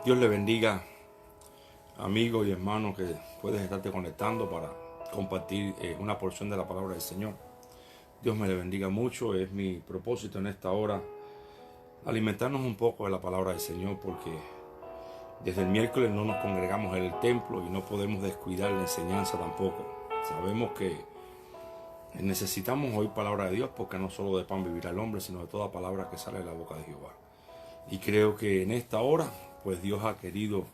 Dios le bendiga, amigo y hermano, que puedes estarte conectando para compartir una porción de la palabra del Señor. Dios me le bendiga mucho. Es mi propósito en esta hora alimentarnos un poco de la palabra del Señor, porque desde el miércoles no nos congregamos en el templo y no podemos descuidar la enseñanza tampoco. Sabemos que necesitamos oír palabra de Dios, porque no solo de pan vivirá el hombre, sino de toda palabra que sale de la boca de Jehová. Y creo que en esta hora, pues Dios ha querido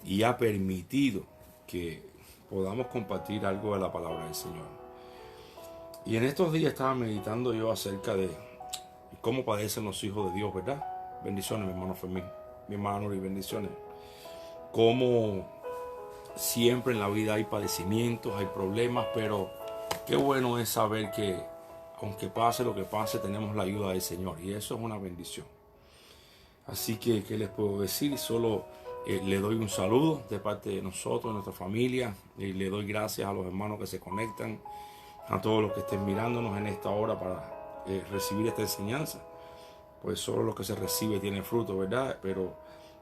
y ha permitido que podamos compartir algo de la palabra del Señor. Y en estos días estaba meditando yo acerca de cómo padecen los hijos de Dios, ¿verdad? Bendiciones, mi hermano Fermín, mi hermano, y bendiciones. Cómo siempre en la vida hay padecimientos, hay problemas, pero qué bueno es saber que aunque pase lo que pase, tenemos la ayuda del Señor, y eso es una bendición. Así que, ¿qué les puedo decir? Solo le doy un saludo de parte de nosotros, de nuestra familia, y le doy gracias a los hermanos que se conectan, a todos los que estén mirándonos en esta hora para recibir esta enseñanza. Pues solo lo que se recibe tiene fruto, ¿verdad? Pero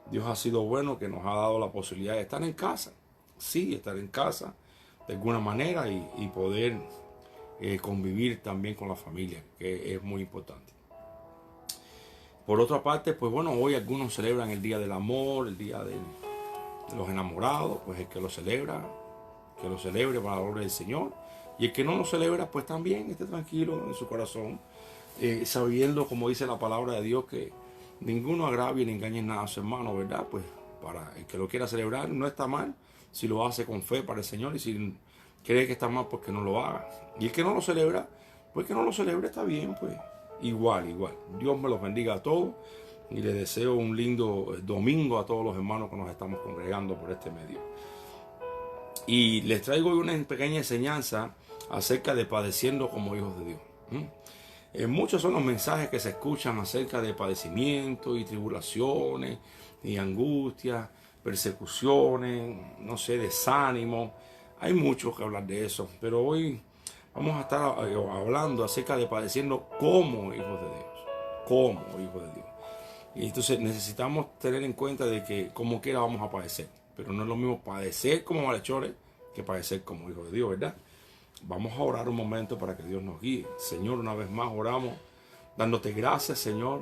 Dios ha sido bueno, que nos ha dado la posibilidad de estar en casa. Sí, estar en casa de alguna manera y poder convivir también con la familia, que es muy importante. Por otra parte, pues bueno, hoy algunos celebran el Día del Amor, el Día de los Enamorados. Pues el que lo celebra, que lo celebre para la gloria del Señor. Y el que no lo celebra, pues también esté tranquilo en su corazón, sabiendo, como dice la palabra de Dios, que ninguno agravie ni engañe nada a su hermano, ¿verdad? Pues para el que lo quiera celebrar no está mal si lo hace con fe para el Señor, y si cree que está mal, pues que no lo haga. Y el que no lo celebra, pues que no lo celebre, está bien, pues igual. Dios me los bendiga a todos y les deseo un lindo domingo a todos los hermanos que nos estamos congregando por este medio. Y les traigo hoy una pequeña enseñanza acerca de padeciendo como hijos de Dios. Muchos son los mensajes que se escuchan acerca de padecimientos y tribulaciones y angustias, persecuciones, no sé, desánimo. Hay mucho que hablar de eso, pero hoy vamos a estar hablando acerca de padeciendo como hijos de Dios. Como hijos de Dios. Y entonces necesitamos tener en cuenta de que como quiera vamos a padecer. Pero no es lo mismo padecer como malhechores que padecer como hijos de Dios, ¿verdad? Vamos a orar un momento para que Dios nos guíe. Señor, una vez más oramos, dándote gracias, Señor,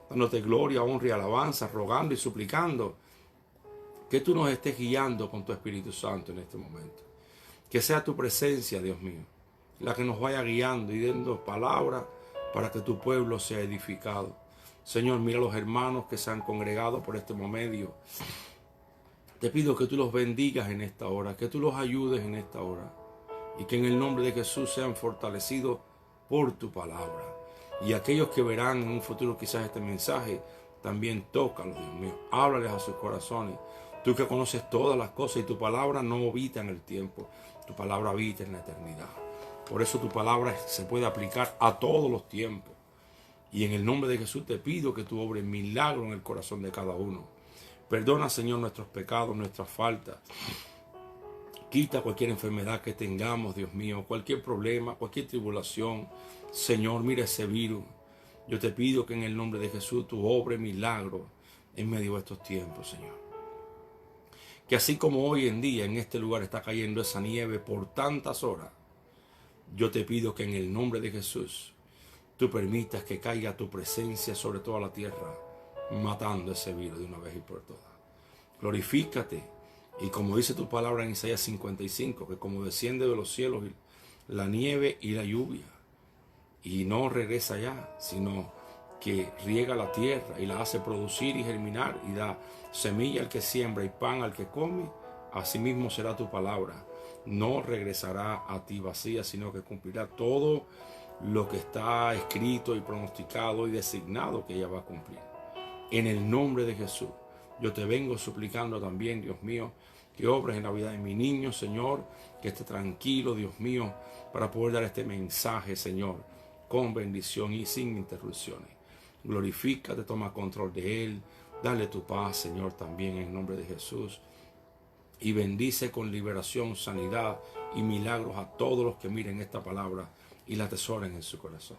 dándote gloria, honra y alabanza, rogando y suplicando que tú nos estés guiando con tu Espíritu Santo en este momento. Que sea tu presencia, Dios mío, la que nos vaya guiando y dando palabras para que tu pueblo sea edificado. Señor, mira a los hermanos que se han congregado por este medio. Te pido que tú los bendigas en esta hora, que tú los ayudes en esta hora, y que en el nombre de Jesús sean fortalecidos por tu palabra. Y aquellos que verán en un futuro quizás este mensaje, también tócalos, Dios mío. Háblales a sus corazones. Tú que conoces todas las cosas, y tu palabra no habita en el tiempo, tu palabra habita en la eternidad. Por eso tu palabra se puede aplicar a todos los tiempos. Y en el nombre de Jesús te pido que tú obres milagro en el corazón de cada uno. Perdona, Señor, nuestros pecados, nuestras faltas. Quita cualquier enfermedad que tengamos, Dios mío, cualquier problema, cualquier tribulación. Señor, mira ese virus. Yo te pido que en el nombre de Jesús tú obres milagro en medio de estos tiempos, Señor. Que así como hoy en día en este lugar está cayendo esa nieve por tantas horas, yo te pido que en el nombre de Jesús tú permitas que caiga tu presencia sobre toda la tierra, matando ese virus de una vez y por todas. Glorifícate. Y como dice tu palabra en Isaías 55, que como desciende de los cielos la nieve y la lluvia, y no regresa allá, sino que riega la tierra y la hace producir y germinar, y da semilla al que siembra y pan al que come, asimismo será tu palabra. No regresará a ti vacía, sino que cumplirá todo lo que está escrito y pronosticado y designado que ella va a cumplir. En el nombre de Jesús, yo te vengo suplicando también, Dios mío, que obres en la vida de mi niño, Señor, que esté tranquilo, Dios mío, para poder dar este mensaje, Señor, con bendición y sin interrupciones. Glorifícate, toma control de él, dale tu paz, Señor, también en el nombre de Jesús. Y bendice con liberación, sanidad y milagros a todos los que miren esta palabra y la atesoren en su corazón.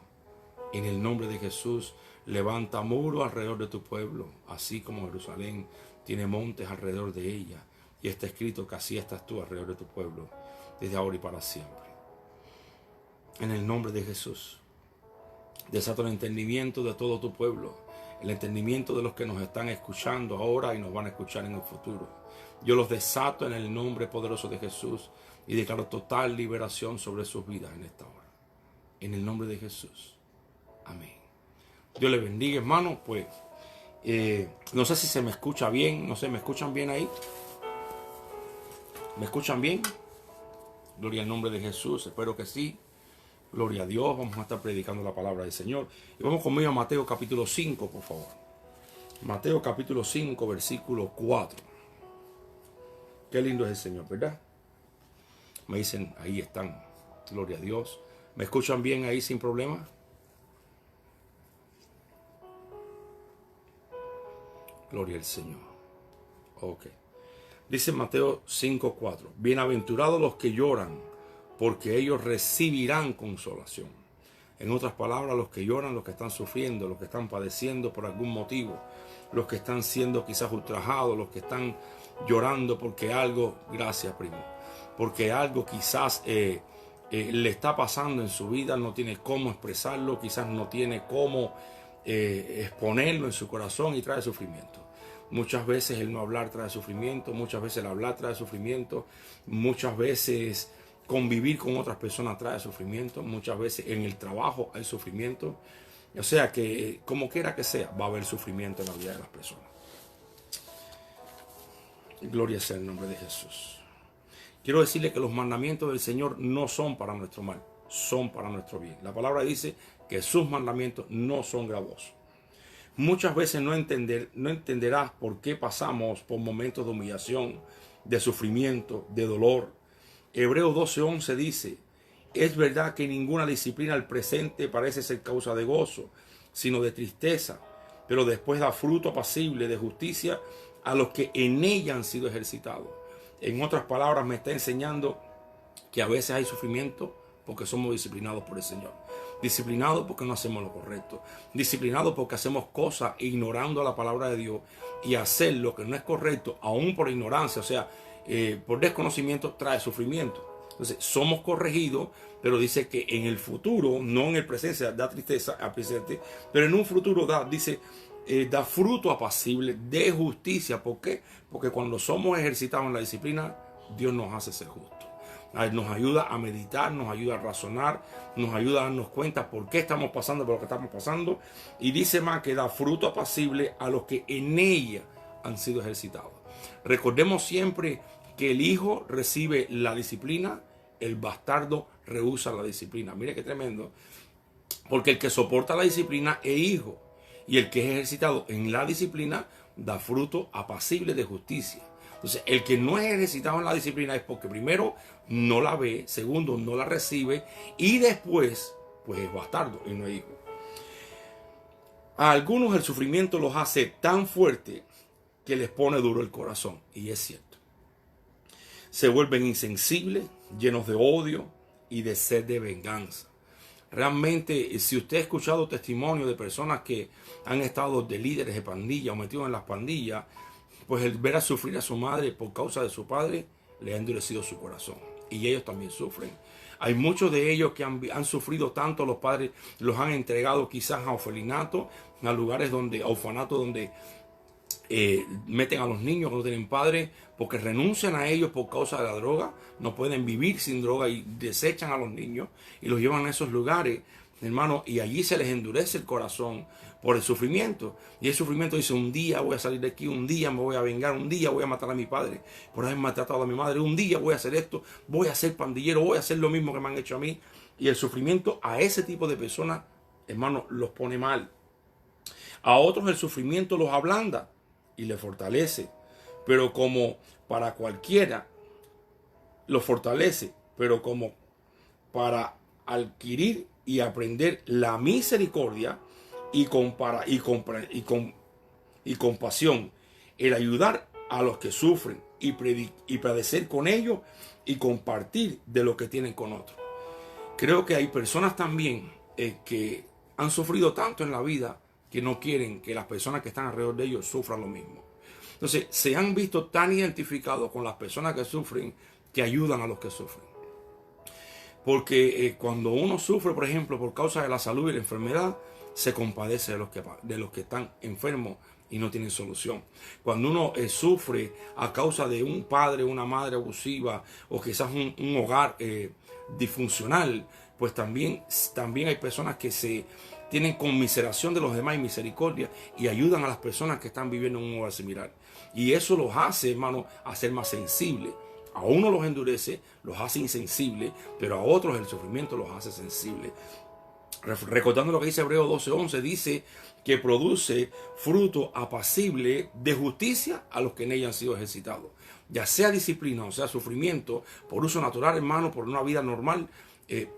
En el nombre de Jesús, levanta muros alrededor de tu pueblo, así como Jerusalén tiene montes alrededor de ella. Y está escrito que así estás tú alrededor de tu pueblo, desde ahora y para siempre. En el nombre de Jesús, desato el entendimiento de todo tu pueblo, el entendimiento de los que nos están escuchando ahora y nos van a escuchar en el futuro. Yo los desato en el nombre poderoso de Jesús y declaro total liberación sobre sus vidas en esta hora. En el nombre de Jesús. Amén. Dios les bendiga, hermano. Pues no sé si se me escucha bien. No sé, ¿me escuchan bien ahí? ¿Me escuchan bien? Gloria al nombre de Jesús. Espero que sí. Gloria a Dios. Vamos a estar predicando la palabra del Señor. Y vamos conmigo a Mateo capítulo 5, por favor. Mateo capítulo 5, versículo 4. Qué lindo es el Señor, ¿verdad? Me dicen, ahí están. Gloria a Dios. ¿Me escuchan bien ahí sin problema? Gloria al Señor. Ok. Dice Mateo 5:4. Bienaventurados los que lloran, porque ellos recibirán consolación. En otras palabras, los que lloran, los que están sufriendo, los que están padeciendo por algún motivo, los que están siendo quizás ultrajados, los que están llorando porque algo, gracias primo, porque algo quizás le está pasando en su vida, no tiene cómo expresarlo, quizás no tiene cómo exponerlo en su corazón y trae sufrimiento. Muchas veces el no hablar trae sufrimiento, muchas veces el hablar trae sufrimiento, muchas veces convivir con otras personas trae sufrimiento, muchas veces en el trabajo hay sufrimiento. O sea que como quiera que sea, va a haber sufrimiento en la vida de las personas. Gloria sea el nombre de Jesús. Quiero decirle que los mandamientos del Señor no son para nuestro mal, son para nuestro bien. La palabra dice que sus mandamientos no son gravosos. Muchas veces no entenderás por qué pasamos por momentos de humillación, de sufrimiento, de dolor. Hebreos 12:11 dice, es verdad que ninguna disciplina al presente parece ser causa de gozo, sino de tristeza, pero después da fruto apacible de justicia a los que en ella han sido ejercitados. En otras palabras, me está enseñando que a veces hay sufrimiento porque somos disciplinados por el Señor. Disciplinados porque no hacemos lo correcto. Disciplinados porque hacemos cosas ignorando la palabra de Dios. Y hacer lo que no es correcto, aún por ignorancia, o sea, por desconocimiento, trae sufrimiento. Entonces, somos corregidos, pero dice que en el futuro, no en el presente, da tristeza al presente, pero en un futuro da fruto apacible de justicia. ¿Por qué? Porque cuando somos ejercitados en la disciplina, Dios nos hace ser justos. Nos ayuda a meditar, nos ayuda a razonar, nos ayuda a darnos cuenta por qué estamos pasando por lo que estamos pasando. Y dice más que da fruto apacible a los que en ella han sido ejercitados. Recordemos siempre que el hijo recibe la disciplina, el bastardo rehúsa la disciplina. Mire qué tremendo. Porque el que soporta la disciplina es hijo. Y el que es ejercitado en la disciplina da fruto apacible de justicia. Entonces, el que no es ejercitado en la disciplina es porque primero no la ve, segundo no la recibe y después pues es bastardo y no es hijo. A algunos el sufrimiento los hace tan fuerte que les pone duro el corazón, y es cierto. Se vuelven insensibles, llenos de odio y de sed de venganza. Realmente, si usted ha escuchado testimonios de personas que han estado de líderes de pandilla o metidos en las pandillas, pues el ver a sufrir a su madre por causa de su padre le ha endurecido su corazón. Y ellos también sufren. Hay muchos de ellos que han sufrido tanto, los padres los han entregado quizás a orfelinato, a lugares donde, a orfanatos donde meten a los niños que no tienen padres, porque renuncian a ellos por causa de la droga, no pueden vivir sin droga y desechan a los niños y los llevan a esos lugares, hermano, y allí se les endurece el corazón por el sufrimiento. Y el sufrimiento dice, un día voy a salir de aquí, un día me voy a vengar, un día voy a matar a mi padre por haber maltratado a mi madre, un día voy a hacer esto, voy a ser pandillero, voy a hacer lo mismo que me han hecho a mí. Y el sufrimiento a ese tipo de personas, hermano, los pone mal. A otros el sufrimiento los ablanda y les fortalece, pero como para cualquiera los fortalece, pero como para adquirir y aprender la misericordia y compasión, el ayudar a los que sufren y padecer con ellos y compartir de lo que tienen con otros. Creo que hay personas también que han sufrido tanto en la vida que no quieren que las personas que están alrededor de ellos sufran lo mismo. Entonces, se han visto tan identificados con las personas que sufren que ayudan a los que sufren. Porque cuando uno sufre, por ejemplo, por causa de la salud y la enfermedad, se compadece de los que están enfermos y no tienen solución. Cuando uno sufre a causa de un padre o una madre abusiva o quizás un hogar disfuncional, pues también hay personas que se tienen conmiseración de los demás y misericordia y ayudan a las personas que están viviendo en un hogar similar. Y eso los hace, hermano, a ser más sensibles. A uno los endurece, los hace insensibles, pero a otros el sufrimiento los hace sensibles. Recordando lo que dice Hebreos 12:11, dice que produce fruto apacible de justicia a los que en ella han sido ejercitados. Ya sea disciplina o sea sufrimiento, por uso natural, hermano, por una vida normal,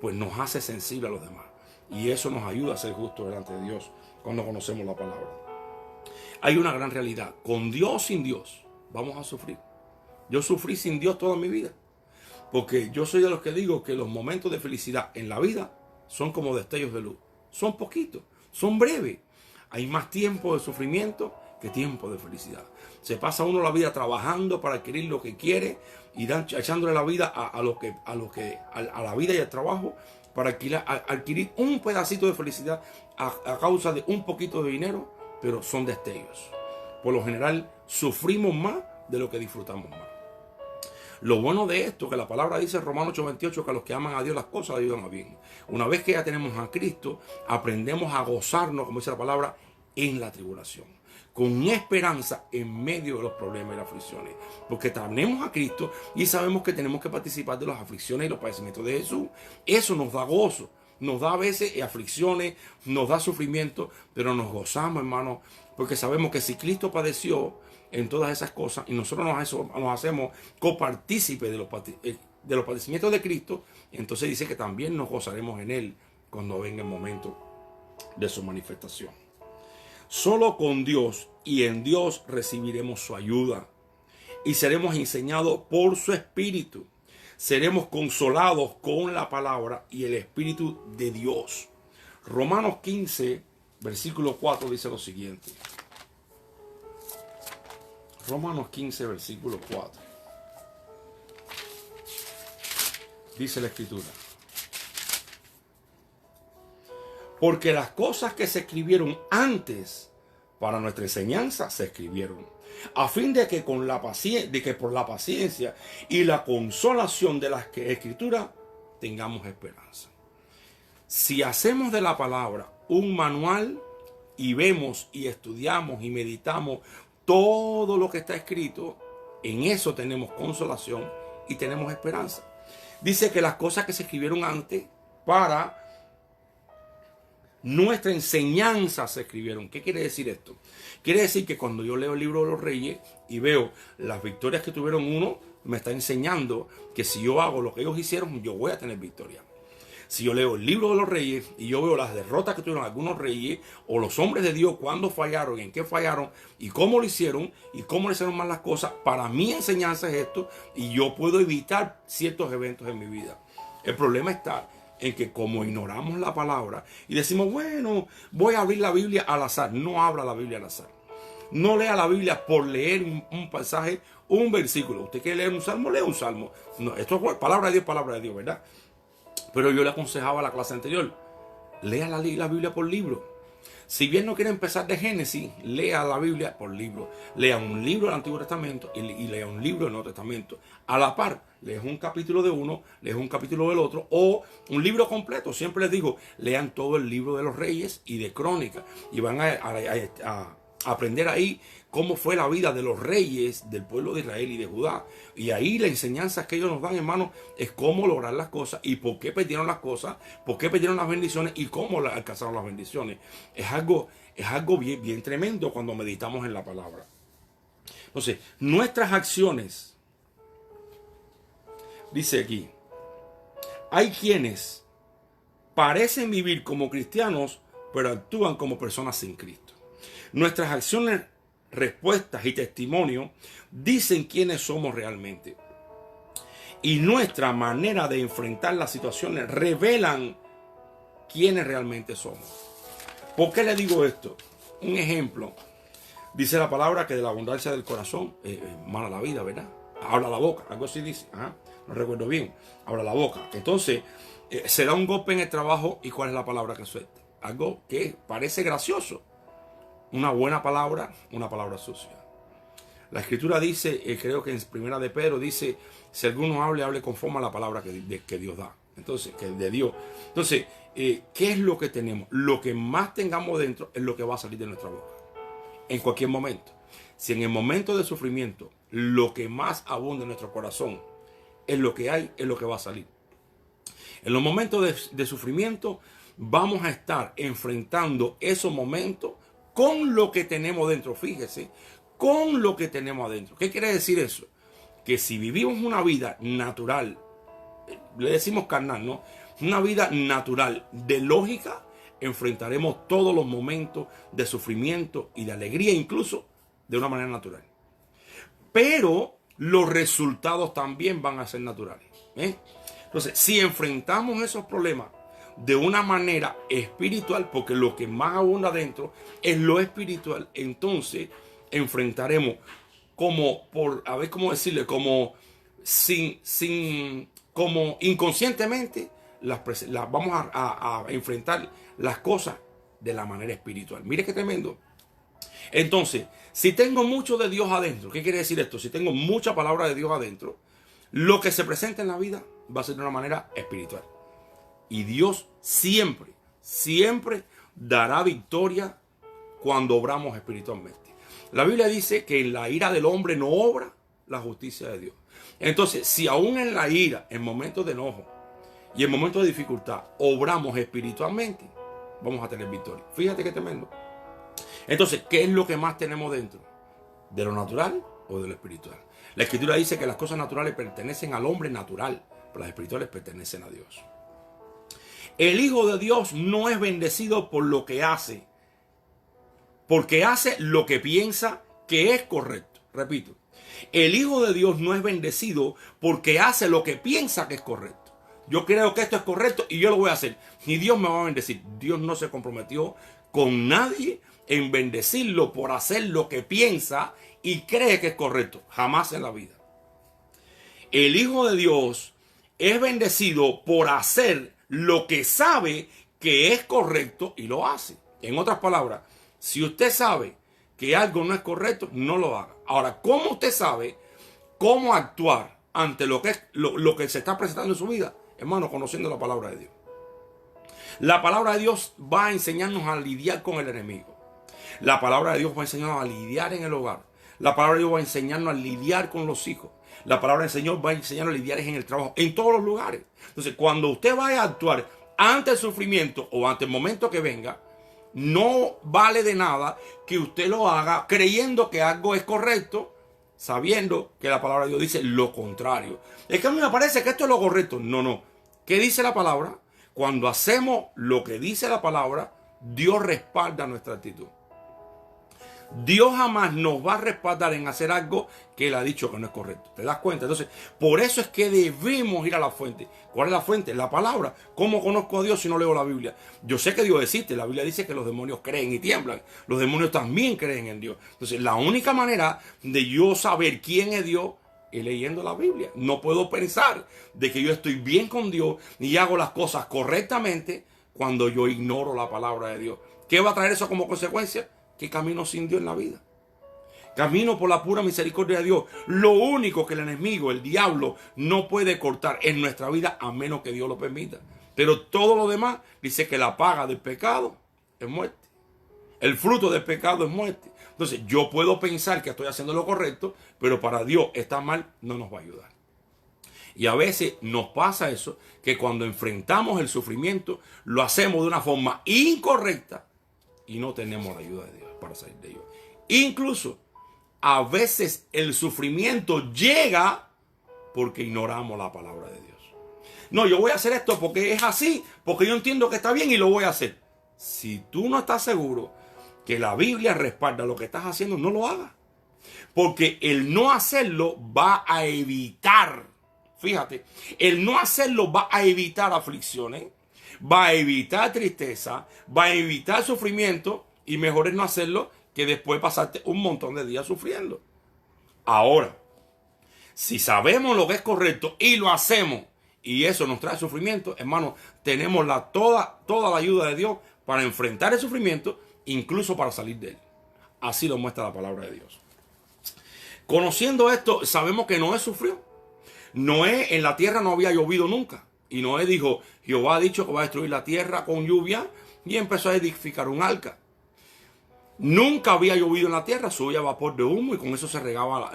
pues nos hace sensibles a los demás. Y eso nos ayuda a ser justos delante de Dios cuando conocemos la palabra. Hay una gran realidad. Con Dios, sin Dios, vamos a sufrir. Yo sufrí sin Dios toda mi vida. Porque yo soy de los que digo que los momentos de felicidad en la vida son como destellos de luz. Son poquitos, son breves. Hay más tiempo de sufrimiento que tiempo de felicidad. Se pasa uno la vida trabajando para adquirir lo que quiere y echándole la vida a la vida y al trabajo para adquirir un pedacito de felicidad a causa de un poquito de dinero, pero son destellos. Por lo general sufrimos más de lo que disfrutamos más. Lo bueno de esto, que la palabra dice en Romanos 8:28, que a los que aman a Dios las cosas ayudan a bien. Una vez que ya tenemos a Cristo, aprendemos a gozarnos, como dice la palabra, en la tribulación, con esperanza en medio de los problemas y las aflicciones. Porque tenemos a Cristo y sabemos que tenemos que participar de las aflicciones y los padecimientos de Jesús. Eso nos da gozo. Nos da a veces aflicciones, nos da sufrimiento, pero nos gozamos, hermano, porque sabemos que si Cristo padeció en todas esas cosas y nosotros nos hacemos copartícipes de los padecimientos de Cristo, entonces dice que también nos gozaremos en Él cuando venga el momento de su manifestación. Solo con Dios y en Dios recibiremos su ayuda y seremos enseñados por su Espíritu. Seremos consolados con la palabra y el Espíritu de Dios. Romanos 15, versículo 4 dice lo siguiente. Romanos 15, versículo 4. Dice la Escritura. Porque las cosas que se escribieron antes para nuestra enseñanza se escribieron, a fin de que por la paciencia y la consolación de las Escrituras tengamos esperanza. Si hacemos de la palabra un manual y vemos y estudiamos y meditamos todo lo que está escrito, en eso tenemos consolación y tenemos esperanza. Dice que las cosas que se escribieron antes para nuestra enseñanza se escribieron. ¿Qué quiere decir esto? Quiere decir que cuando yo leo el libro de los Reyes y veo las victorias que tuvieron uno, me está enseñando que si yo hago lo que ellos hicieron, yo voy a tener victoria. Si yo leo el libro de los Reyes y yo veo las derrotas que tuvieron algunos reyes o los hombres de Dios, cuándo fallaron, en qué fallaron y cómo lo hicieron y cómo le hicieron mal las cosas, para mi enseñanza es esto y yo puedo evitar ciertos eventos en mi vida. El problema está en que como ignoramos la palabra y decimos, bueno, voy a abrir la Biblia al azar. No abra la Biblia al azar. No lea la Biblia por leer un pasaje, un versículo. Usted quiere leer un salmo, lea un salmo. No, esto es palabra de Dios, ¿verdad? Pero yo le aconsejaba a la clase anterior, lea la Biblia por libro. Si bien no quiere empezar de Génesis, lea la Biblia por libro. Lea un libro del Antiguo Testamento y lea un libro del Nuevo Testamento. A la par, lees un capítulo de uno, lees un capítulo del otro, o un libro completo. Siempre les digo, lean todo el libro de los Reyes y de Crónicas. Y van a aprender ahí cómo fue la vida de los reyes del pueblo de Israel y de Judá. Y ahí la enseñanza que ellos nos dan, hermanos, es cómo lograr las cosas y por qué perdieron las cosas, por qué perdieron las bendiciones y cómo alcanzaron las bendiciones. Es algo bien, bien tremendo cuando meditamos en la palabra. Entonces, nuestras acciones, dice aquí, hay quienes parecen vivir como cristianos, pero actúan como personas sin Cristo. Nuestras acciones, respuestas y testimonios dicen quiénes somos realmente. Y nuestra manera de enfrentar las situaciones revelan quiénes realmente somos. ¿Por qué le digo esto? Un ejemplo. Dice la palabra que de la abundancia del corazón, mala la vida, ¿verdad? Habla la boca, algo así dice. Ajá, no recuerdo bien. Habla la boca. Entonces, se da un golpe en el trabajo y ¿cuál es la palabra que suelta? Algo que parece gracioso. Una buena palabra, una palabra sucia. La escritura dice, creo que en primera de Pedro dice, si alguno hable conforme a la palabra que Dios da. Entonces, que de Dios. Entonces, ¿qué es lo que tenemos? Lo que más tengamos dentro es lo que va a salir de nuestra boca. En cualquier momento. Si en el momento de sufrimiento, lo que más abunda en nuestro corazón es lo que hay, es lo que va a salir. En los momentos de sufrimiento, vamos a estar enfrentando esos momentos con lo que tenemos dentro. Fíjese, con lo que tenemos adentro. ¿Qué quiere decir eso? Que si vivimos una vida natural, le decimos carnal, ¿no? Una vida natural de lógica, enfrentaremos todos los momentos de sufrimiento y de alegría, incluso de una manera natural. Pero los resultados también van a ser naturales. Entonces, si enfrentamos esos problemas de una manera espiritual, porque lo que más abunda dentro es lo espiritual, entonces enfrentaremos como por, a ver cómo decirle, como como inconscientemente vamos a enfrentar las cosas de la manera espiritual. Mire qué tremendo. Entonces, si tengo mucho de Dios adentro, ¿qué quiere decir esto? Si tengo mucha palabra de Dios adentro, lo que se presenta en la vida va a ser de una manera espiritual. Y Dios siempre, siempre dará victoria cuando obramos espiritualmente. La Biblia dice que en la ira del hombre no obra la justicia de Dios. Entonces, si aún en la ira, en momentos de enojo y en momentos de dificultad, obramos espiritualmente, vamos a tener victoria. Fíjate qué tremendo. Entonces, ¿qué es lo que más tenemos dentro? ¿De lo natural o de lo espiritual? La Escritura dice que las cosas naturales pertenecen al hombre natural, pero las espirituales pertenecen a Dios. El Hijo de Dios no es bendecido por lo que hace, porque hace lo que piensa que es correcto. Repito, el Hijo de Dios no es bendecido porque hace lo que piensa que es correcto. Yo creo que esto es correcto y yo lo voy a hacer. Ni Dios me va a bendecir. Dios no se comprometió con nadie en bendecirlo por hacer lo que piensa y cree que es correcto. Jamás en la vida. El Hijo de Dios es bendecido por hacer lo que sabe que es correcto y lo hace. En otras palabras, si usted sabe que algo no es correcto, no lo haga. Ahora, ¿cómo usted sabe cómo actuar ante lo que se está presentando en su vida? Hermano, conociendo la palabra de Dios. La palabra de Dios va a enseñarnos a lidiar con el enemigo. La palabra de Dios va a enseñarnos a lidiar en el hogar. La palabra de Dios va a enseñarnos a lidiar con los hijos. La palabra del Señor va a enseñarnos a lidiar en el trabajo, en todos los lugares. Entonces, cuando usted vaya a actuar ante el sufrimiento o ante el momento que venga, no vale de nada que usted lo haga creyendo que algo es correcto, sabiendo que la palabra de Dios dice lo contrario. Es que a mí me parece que esto es lo correcto. No. ¿Qué dice la palabra? Cuando hacemos lo que dice la palabra, Dios respalda nuestra actitud. Dios jamás nos va a respaldar en hacer algo que Él ha dicho que no es correcto. ¿Te das cuenta? Entonces, por eso es que debemos ir a la fuente. ¿Cuál es la fuente? La palabra. ¿Cómo conozco a Dios si no leo la Biblia? Yo sé que Dios existe. La Biblia dice que los demonios creen y tiemblan. Los demonios también creen en Dios. Entonces, la única manera de yo saber quién es Dios es leyendo la Biblia. No puedo pensar de que yo estoy bien con Dios y hago las cosas correctamente cuando yo ignoro la palabra de Dios. ¿Qué va a traer eso como consecuencia? Que camino sin Dios en la vida. Camino por la pura misericordia de Dios. Lo único que el enemigo, el diablo, no puede cortar en nuestra vida a menos que Dios lo permita. Pero todo lo demás dice que la paga del pecado es muerte. El fruto del pecado es muerte. Entonces yo puedo pensar que estoy haciendo lo correcto, pero para Dios está mal, no nos va a ayudar. Y a veces nos pasa eso, que cuando enfrentamos el sufrimiento, lo hacemos de una forma incorrecta y no tenemos la ayuda de Dios para salir de ello. Incluso, a veces el sufrimiento llega porque ignoramos la palabra de Dios. No, yo voy a hacer esto porque es así, porque yo entiendo que está bien y lo voy a hacer. Si tú no estás seguro que la Biblia respalda lo que estás haciendo, no lo hagas. Porque el no hacerlo va a evitar, fíjate, el no hacerlo va a evitar aflicciones, va a evitar tristeza, va a evitar sufrimiento, y mejor es no hacerlo que después pasarte un montón de días sufriendo. Ahora, si sabemos lo que es correcto y lo hacemos, y eso nos trae sufrimiento, hermano, tenemos toda la ayuda de Dios para enfrentar el sufrimiento, incluso para salir de él. Así lo muestra la palabra de Dios. Conociendo esto, sabemos que Noé sufrió. Noé, en la tierra no había llovido nunca. Y Noé dijo, Jehová ha dicho que va a destruir la tierra con lluvia, y empezó a edificar un arca. Nunca había llovido en la tierra, subía vapor de humo y con eso se regaba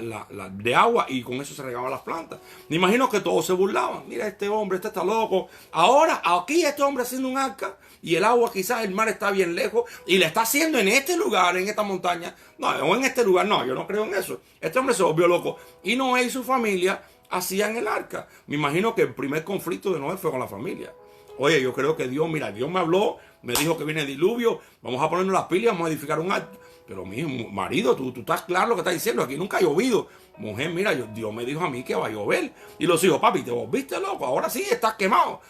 de agua, y con eso se regaban las plantas. Me imagino que todos se burlaban. Mira, este hombre, este está loco. Ahora, aquí este hombre haciendo un arca, y el agua, quizás el mar está bien lejos, y le está haciendo en este lugar, en esta montaña. No, o en este lugar, no, yo no creo en eso. Este hombre se volvió loco. Y Noé y su familia hacían el arca. Me imagino que el primer conflicto de Noé fue con la familia. Oye, yo creo que Dios, mira, Dios me habló, me dijo que viene el diluvio, vamos a ponernos las pilas, vamos a edificar un arca. Pero mi marido, tú estás claro lo que estás diciendo, aquí nunca ha llovido. Mujer, mira, Dios me dijo a mí que va a llover. Y los hijos, papi, te volviste loco, ahora sí estás quemado.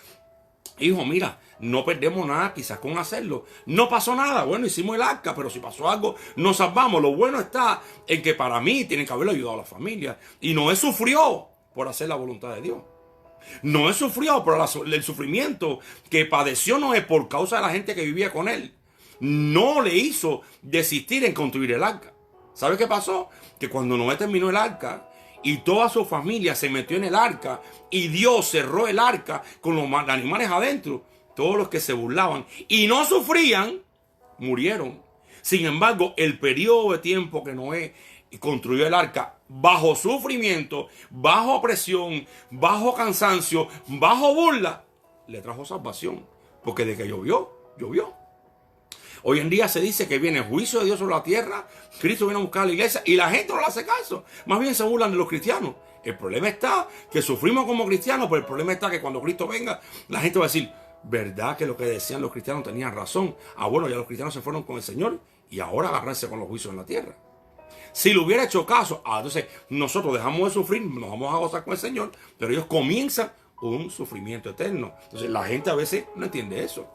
Hijo, mira, no perdemos nada quizás con hacerlo. No pasó nada, bueno, hicimos el arca, pero si pasó algo, nos salvamos. Lo bueno está en que para mí tienen que haberlo ayudado a la familia. Y Noé sufrió por hacer la voluntad de Dios. Noé sufrió por el sufrimiento que padeció Noé por causa de la gente que vivía con él. No le hizo desistir en construir el arca. ¿Sabe qué pasó? Que cuando Noé terminó el arca y toda su familia se metió en el arca y Dios cerró el arca con los animales adentro, todos los que se burlaban y no sufrían, murieron. Sin embargo, el periodo de tiempo que Noé construyó el arca bajo sufrimiento, bajo presión, bajo cansancio, bajo burla, le trajo salvación. Porque de que llovió, llovió. Hoy en día se dice que viene el juicio de Dios sobre la tierra, Cristo viene a buscar a la iglesia y la gente no le hace caso. Más bien se burlan de los cristianos. El problema está que sufrimos como cristianos, pero el problema está que cuando Cristo venga, la gente va a decir, ¿verdad que lo que decían los cristianos tenían razón? Ah, bueno, ya los cristianos se fueron con el Señor y ahora agarrarse con los juicios en la tierra. Si le hubiera hecho caso, entonces nosotros dejamos de sufrir, nos vamos a gozar con el Señor, pero ellos comienzan un sufrimiento eterno. Entonces la gente a veces no entiende eso.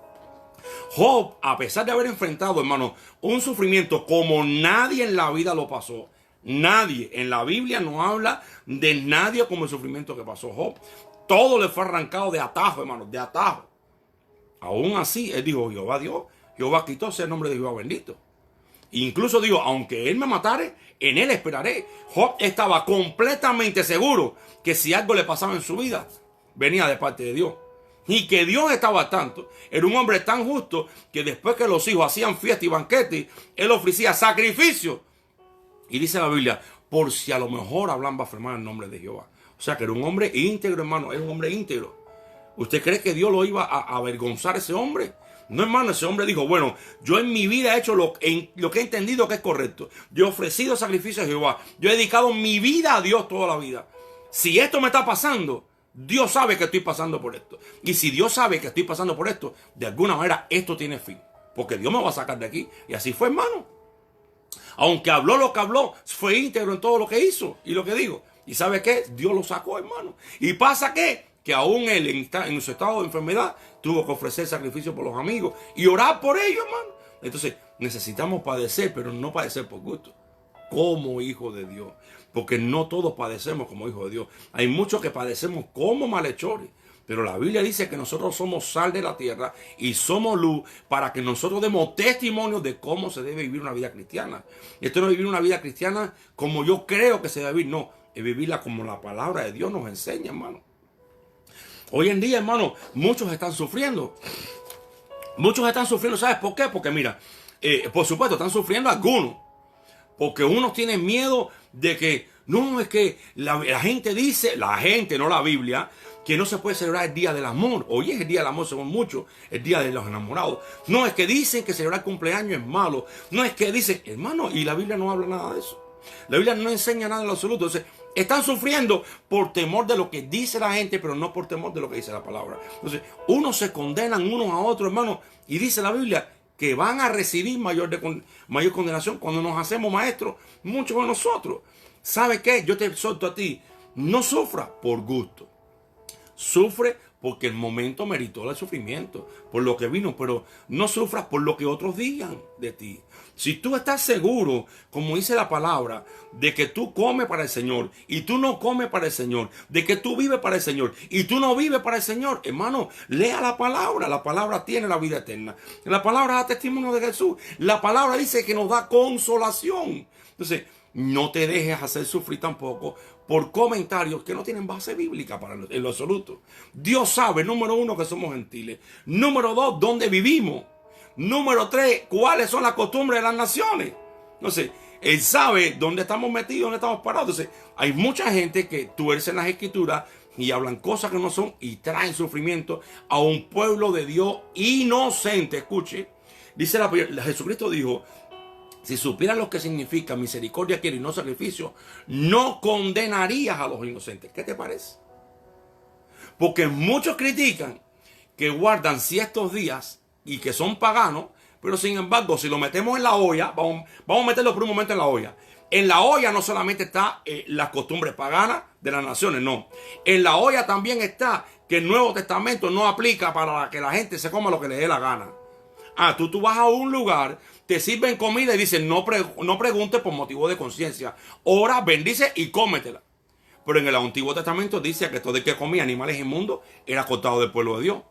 Job, a pesar de haber enfrentado, hermano, un sufrimiento como nadie en la vida lo pasó, nadie en la Biblia no habla de nadie como el sufrimiento que pasó Job. Todo le fue arrancado de atajo, hermano, de atajo. Aún así, él dijo, Jehová Dios, Jehová quitó, sea el nombre de Jehová bendito. Incluso digo, aunque él me matare, en él esperaré. Job estaba completamente seguro que si algo le pasaba en su vida, venía de parte de Dios. Y que Dios estaba al tanto. Era un hombre tan justo que después que los hijos hacían fiesta y banquete, él ofrecía sacrificio. Y dice la Biblia, por si a lo mejor hablan blasfemar el nombre de Jehová. O sea que era un hombre íntegro, hermano, era un hombre íntegro. ¿Usted cree que Dios lo iba a avergonzar a ese hombre? No, hermano, ese hombre dijo, bueno, yo en mi vida he hecho lo que he entendido que es correcto. Yo he ofrecido sacrificio a Jehová. Yo he dedicado mi vida a Dios toda la vida. Si esto me está pasando, Dios sabe que estoy pasando por esto. Y si Dios sabe que estoy pasando por esto, de alguna manera esto tiene fin. Porque Dios me va a sacar de aquí. Y así fue, hermano. Aunque habló lo que habló, fue íntegro en todo lo que hizo y lo que dijo. ¿Y sabe qué? Dios lo sacó, hermano. ¿Y pasa qué? Que aún él en su estado de enfermedad tuvo que ofrecer sacrificio por los amigos y orar por ellos, hermano. Entonces necesitamos padecer, pero no padecer por gusto, como hijo de Dios, porque no todos padecemos como hijos de Dios. Hay muchos que padecemos como malhechores, pero la Biblia dice que nosotros somos sal de la tierra y somos luz para que nosotros demos testimonio de cómo se debe vivir una vida cristiana. Esto no es vivir una vida cristiana como yo creo que se debe vivir, no, es vivirla como la palabra de Dios nos enseña, hermano. Hoy en día, hermano, muchos están sufriendo. Muchos están sufriendo, ¿sabes por qué? Porque mira, por supuesto, están sufriendo algunos. Porque unos tienen miedo de que, no, es que la gente dice, la gente, no la Biblia, que no se puede celebrar el Día del Amor. Hoy es el Día del Amor, según muchos, el Día de los Enamorados. No, es que dicen que celebrar el cumpleaños es malo. No, es que dicen, hermano, y la Biblia no habla nada de eso. La Biblia no enseña nada en lo absoluto. Entonces, están sufriendo por temor de lo que dice la gente, pero no por temor de lo que dice la palabra. Entonces, unos se condenan unos a otros, hermano, y dice la Biblia que van a recibir mayor condenación cuando nos hacemos maestros, muchos de nosotros. ¿Sabe qué? Yo te exhorto a ti, no sufra por gusto. Sufre porque el momento meritó el sufrimiento, por lo que vino, pero no sufras por lo que otros digan de ti. Si tú estás seguro, como dice la palabra, de que tú comes para el Señor y tú no comes para el Señor, de que tú vives para el Señor y tú no vives para el Señor, hermano, lea la palabra tiene la vida eterna. La palabra da testimonio de Jesús, la palabra dice que nos da consolación. Entonces, no te dejes hacer sufrir tampoco por comentarios que no tienen base bíblica en lo absoluto. Dios sabe, número 1, que somos gentiles. Número 2, dónde vivimos. Número 3, cuáles son las costumbres de las naciones. Entonces, Él sabe dónde estamos metidos, dónde estamos parados. Entonces, hay mucha gente que tuercen las escrituras y hablan cosas que no son y traen sufrimiento a un pueblo de Dios inocente. Escuche, dice Jesucristo dijo: si supieras lo que significa misericordia quiero y no sacrificio, no condenarías a los inocentes. ¿Qué te parece? Porque muchos critican que guardan ciertos días y que son paganos, pero sin embargo, si lo metemos en la olla, vamos a meterlo por un momento en la olla. En la olla no solamente está las costumbres paganas de las naciones, no. En la olla también está que el Nuevo Testamento no aplica para que la gente se coma lo que le dé la gana. Tú vas a un lugar, te sirven comida y dicen no preguntes por motivo de conciencia. Ora, bendice y cómetela. Pero en el Antiguo Testamento dice que todo el que comía animales inmundos era cortado del pueblo de Dios.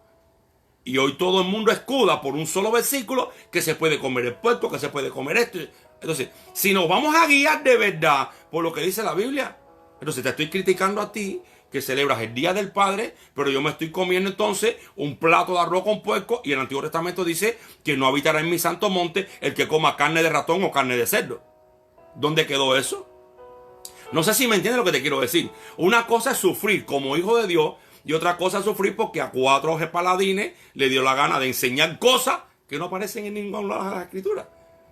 Y hoy todo el mundo escuda por un solo versículo que se puede comer el puerco, que se puede comer esto. Entonces, si nos vamos a guiar de verdad por lo que dice la Biblia, entonces te estoy criticando a ti que celebras el Día del Padre, pero yo me estoy comiendo entonces un plato de arroz con puerco, y el Antiguo Testamento dice que no habitará en mi santo monte el que coma carne de ratón o carne de cerdo. ¿Dónde quedó eso? No sé si me entiendes lo que te quiero decir. Una cosa es sufrir como hijo de Dios y otra cosa es sufrir porque a 4 paladines le dio la gana de enseñar cosas que no aparecen en ningún lado de la Escritura.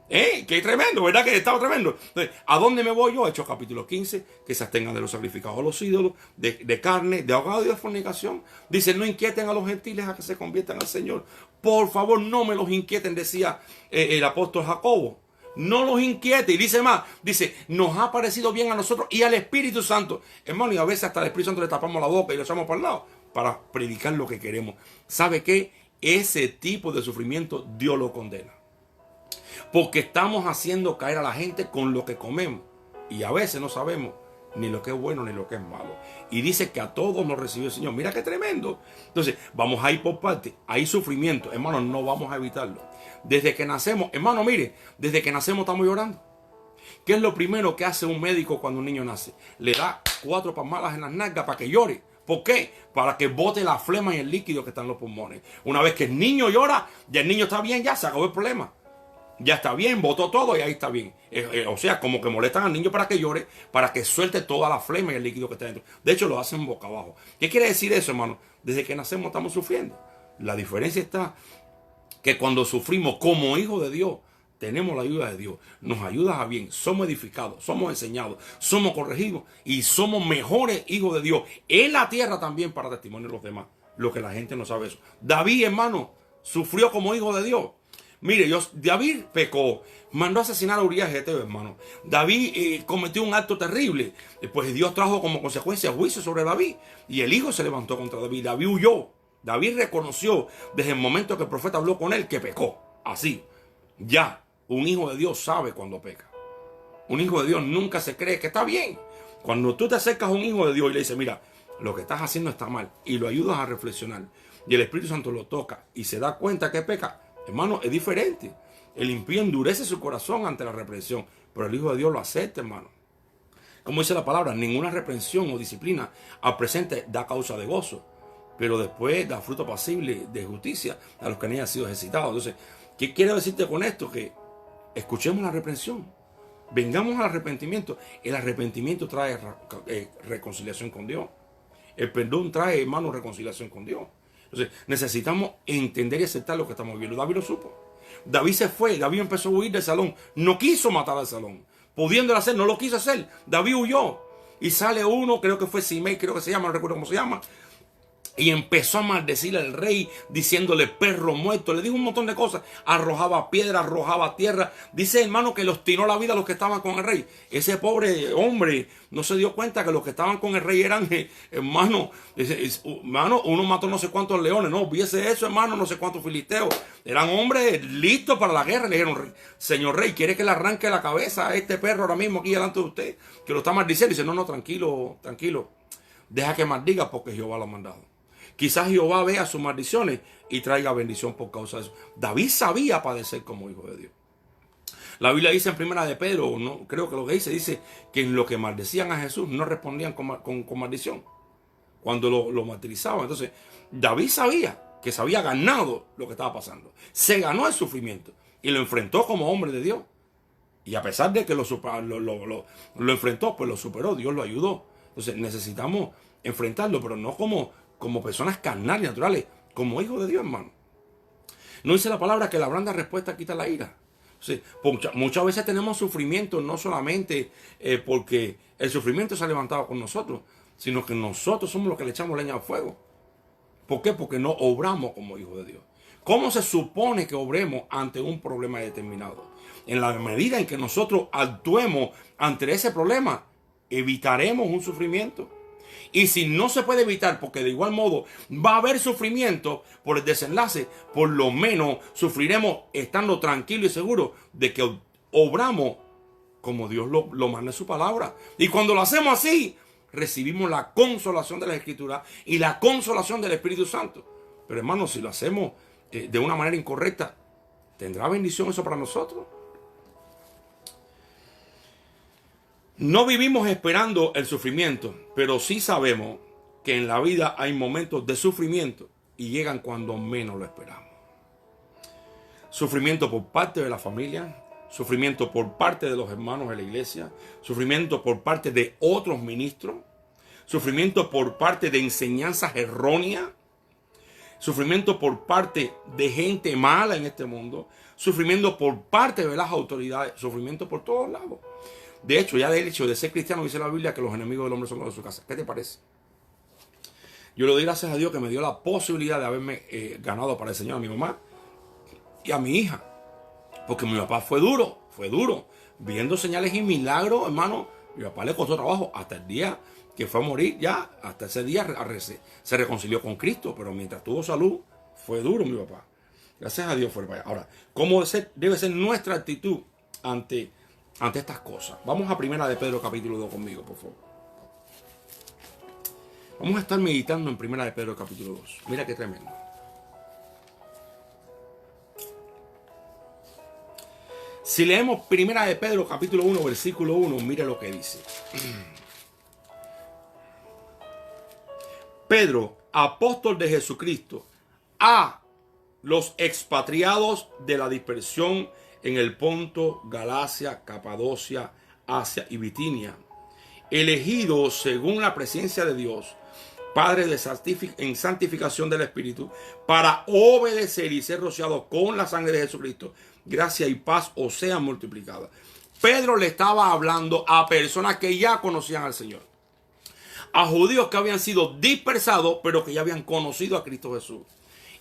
¡Qué tremendo! ¿Verdad que estaba tremendo? Entonces, ¿a dónde me voy yo? Hechos capítulo 15, que se abstengan de los sacrificados a los ídolos, de carne, de ahogado y de fornicación. Dice, no inquieten a los gentiles a que se conviertan al Señor. Por favor, no me los inquieten, decía el apóstol Jacobo. No los inquiete. Y dice más, dice, nos ha parecido bien a nosotros y al Espíritu Santo. Hermano, y a veces hasta al Espíritu Santo le tapamos la boca y lo echamos para el lado para predicar lo que queremos. ¿Sabe qué? Ese tipo de sufrimiento Dios lo condena. Porque estamos haciendo caer a la gente con lo que comemos. Y a veces no sabemos ni lo que es bueno ni lo que es malo. Y dice que a todos nos recibió el Señor. Mira qué tremendo. Entonces, vamos a ir por parte. Hay sufrimiento. Hermano, no vamos a evitarlo. Desde que nacemos, hermano, mire, desde que nacemos estamos llorando. ¿Qué es lo primero que hace un médico cuando un niño nace? Le da 4 palmadas en las nalgas para que llore. ¿Por qué? Para que bote la flema y el líquido que está en los pulmones. Una vez que el niño llora, ya el niño está bien, ya se acabó el problema. Ya está bien, botó todo y ahí está bien. O sea, como que molestan al niño para que llore, para que suelte toda la flema y el líquido que está dentro. De hecho, lo hacen boca abajo. ¿Qué quiere decir eso, hermano? Desde que nacemos estamos sufriendo. La diferencia está que cuando sufrimos como hijos de Dios, tenemos la ayuda de Dios. Nos ayuda a bien. Somos edificados, somos enseñados, somos corregidos y somos mejores hijos de Dios. En la tierra también para testimonio de los demás. Lo que la gente no sabe eso. David, hermano, sufrió como hijo de Dios. Mire, David pecó, mandó a asesinar a Urías Geteo, hermano. David cometió un acto terrible. Pues Dios trajo como consecuencia juicio sobre David. Y el hijo se levantó contra David. David huyó. David reconoció desde el momento que el profeta habló con él que pecó. Así. Ya, un hijo de Dios sabe cuando peca. Un hijo de Dios nunca se cree que está bien. Cuando tú te acercas a un hijo de Dios y le dices, mira, lo que estás haciendo está mal, y lo ayudas a reflexionar, y el Espíritu Santo lo toca y se da cuenta que peca, hermano, es diferente. El impío endurece su corazón ante la reprensión, pero el Hijo de Dios lo acepta, hermano. Como dice la palabra, ninguna reprensión o disciplina al presente da causa de gozo, pero después da fruto pasible de justicia a los que no hayan sido ejercitados. Entonces, ¿qué quiero decirte con esto? Que escuchemos la reprensión, vengamos al arrepentimiento. El arrepentimiento trae reconciliación con Dios. El perdón trae, hermano, reconciliación con Dios. Entonces, necesitamos entender y aceptar lo que estamos viviendo. David lo supo. David se fue, David empezó a huir del salón. No quiso matar al salón. Pudiéndolo hacer, no lo quiso hacer. David huyó. Y sale uno, creo que fue Simei, creo que se llama, no recuerdo cómo se llama. Y empezó a maldecir al rey, diciéndole perro muerto. Le dijo un montón de cosas. Arrojaba piedra, arrojaba tierra. Dice, hermano, que los tiró la vida a los que estaban con el rey. Ese pobre hombre no se dio cuenta que los que estaban con el rey eran, hermano, uno mató no sé cuántos leones. No, viese eso, hermano, no sé cuántos filisteos. Eran hombres listos para la guerra. Le dijeron, señor rey, ¿quiere que le arranque la cabeza a este perro ahora mismo aquí delante de usted? Que lo está maldiciendo. Dice, no, tranquilo, tranquilo. Deja que maldiga porque Jehová lo ha mandado. Quizás Jehová vea sus maldiciones y traiga bendición por causa de eso. David sabía padecer como hijo de Dios. La Biblia dice en primera de Pedro, no, creo que lo que dice que en lo que maldecían a Jesús no respondían con maldición. Cuando lo martirizaban. Entonces, David sabía que se había ganado lo que estaba pasando. Se ganó el sufrimiento y lo enfrentó como hombre de Dios. Y a pesar de que lo enfrentó, pues lo superó, Dios lo ayudó. Entonces, necesitamos enfrentarlo, pero no como personas carnales, naturales, como hijos de Dios, hermano. No dice la palabra que la blanda respuesta quita la ira. Sí, muchas veces tenemos sufrimiento, no solamente porque el sufrimiento se ha levantado con nosotros, sino que nosotros somos los que le echamos leña al fuego. ¿Por qué? Porque no obramos como hijos de Dios. ¿Cómo se supone que obremos ante un problema determinado? En la medida en que nosotros actuemos ante ese problema, evitaremos un sufrimiento. Y si no se puede evitar, porque de igual modo va a haber sufrimiento por el desenlace, por lo menos sufriremos estando tranquilos y seguros de que obramos como Dios lo manda en su palabra. Y cuando lo hacemos así, recibimos la consolación de la Escritura y la consolación del Espíritu Santo. Pero hermanos, si lo hacemos de una manera incorrecta, ¿tendrá bendición eso para nosotros? No vivimos esperando el sufrimiento, pero sí sabemos que en la vida hay momentos de sufrimiento y llegan cuando menos lo esperamos. Sufrimiento por parte de la familia, sufrimiento por parte de los hermanos de la iglesia, sufrimiento por parte de otros ministros, sufrimiento por parte de enseñanzas erróneas, sufrimiento por parte de gente mala en este mundo, sufrimiento por parte de las autoridades, sufrimiento por todos lados. De hecho, ya del hecho de ser cristiano, dice la Biblia que los enemigos del hombre son los de su casa. ¿Qué te parece? Yo le doy gracias a Dios que me dio la posibilidad de haberme ganado para el Señor a mi mamá y a mi hija. Porque mi papá fue duro. Viendo señales y milagros, hermano, mi papá le costó trabajo hasta el día que fue a morir. Ya, hasta ese día se reconcilió con Cristo. Pero mientras tuvo salud, fue duro mi papá. Gracias a Dios fue para allá. Ahora, ¿cómo debe ser nuestra actitud ante estas cosas? Vamos a primera de Pedro capítulo 2 conmigo, por favor. Vamos a estar meditando en primera de Pedro capítulo 2. Mira qué tremendo. Si leemos primera de Pedro capítulo 1 versículo 1, mira lo que dice. Pedro, apóstol de Jesucristo, a los expatriados de la dispersión en el Ponto, Galacia, Capadocia, Asia y Bitinia, elegidos según la presencia de Dios, Padre en santificación del Espíritu, para obedecer y ser rociados con la sangre de Jesucristo, gracia y paz os sean multiplicadas. Pedro le estaba hablando a personas que ya conocían al Señor, a judíos que habían sido dispersados, pero que ya habían conocido a Cristo Jesús.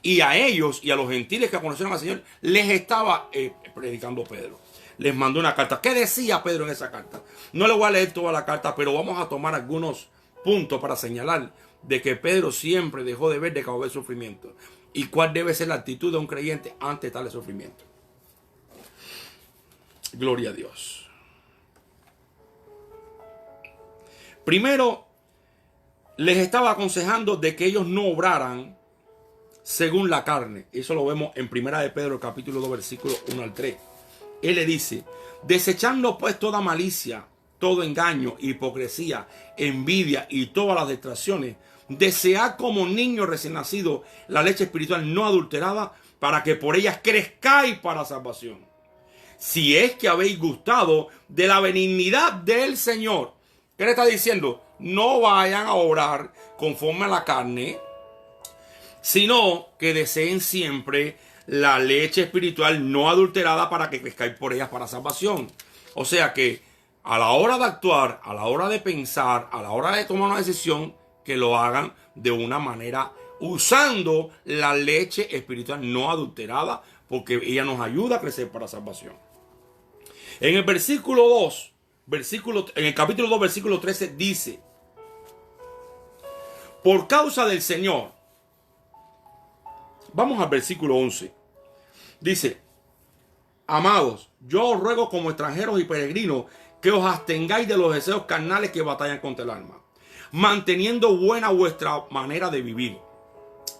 Y a ellos y a los gentiles que conocieron al Señor les estaba predicando Pedro. Les mandó una carta. ¿Qué decía Pedro en esa carta? No le voy a leer toda la carta, pero vamos a tomar algunos puntos para señalar de que Pedro siempre dejó de ver de cabo el sufrimiento. Y cuál debe ser la actitud de un creyente ante tal sufrimiento. Gloria a Dios. Primero, les estaba aconsejando de que ellos no obraran según la carne. Eso lo vemos en primera de Pedro capítulo 2 versículos 1 al 3. Él le dice: desechando pues toda malicia, todo engaño, hipocresía, envidia y todas las distracciones, desead como niño recién nacido la leche espiritual no adulterada, para que por ellas crezcáis para salvación, si es que habéis gustado de la benignidad del Señor. ¿Qué le está diciendo? No vayan a obrar conforme a la carne, sino que deseen siempre la leche espiritual no adulterada, para que crezcáis por ellas para salvación. O sea que a la hora de actuar, a la hora de pensar, a la hora de tomar una decisión, que lo hagan de una manera usando la leche espiritual no adulterada, porque ella nos ayuda a crecer para salvación. En el versículo 2, en el capítulo 2, versículo 13 dice: por causa del Señor. Vamos al versículo 11. Dice: amados, yo os ruego como extranjeros y peregrinos que os abstengáis de los deseos carnales que batallan contra el alma, manteniendo buena vuestra manera de vivir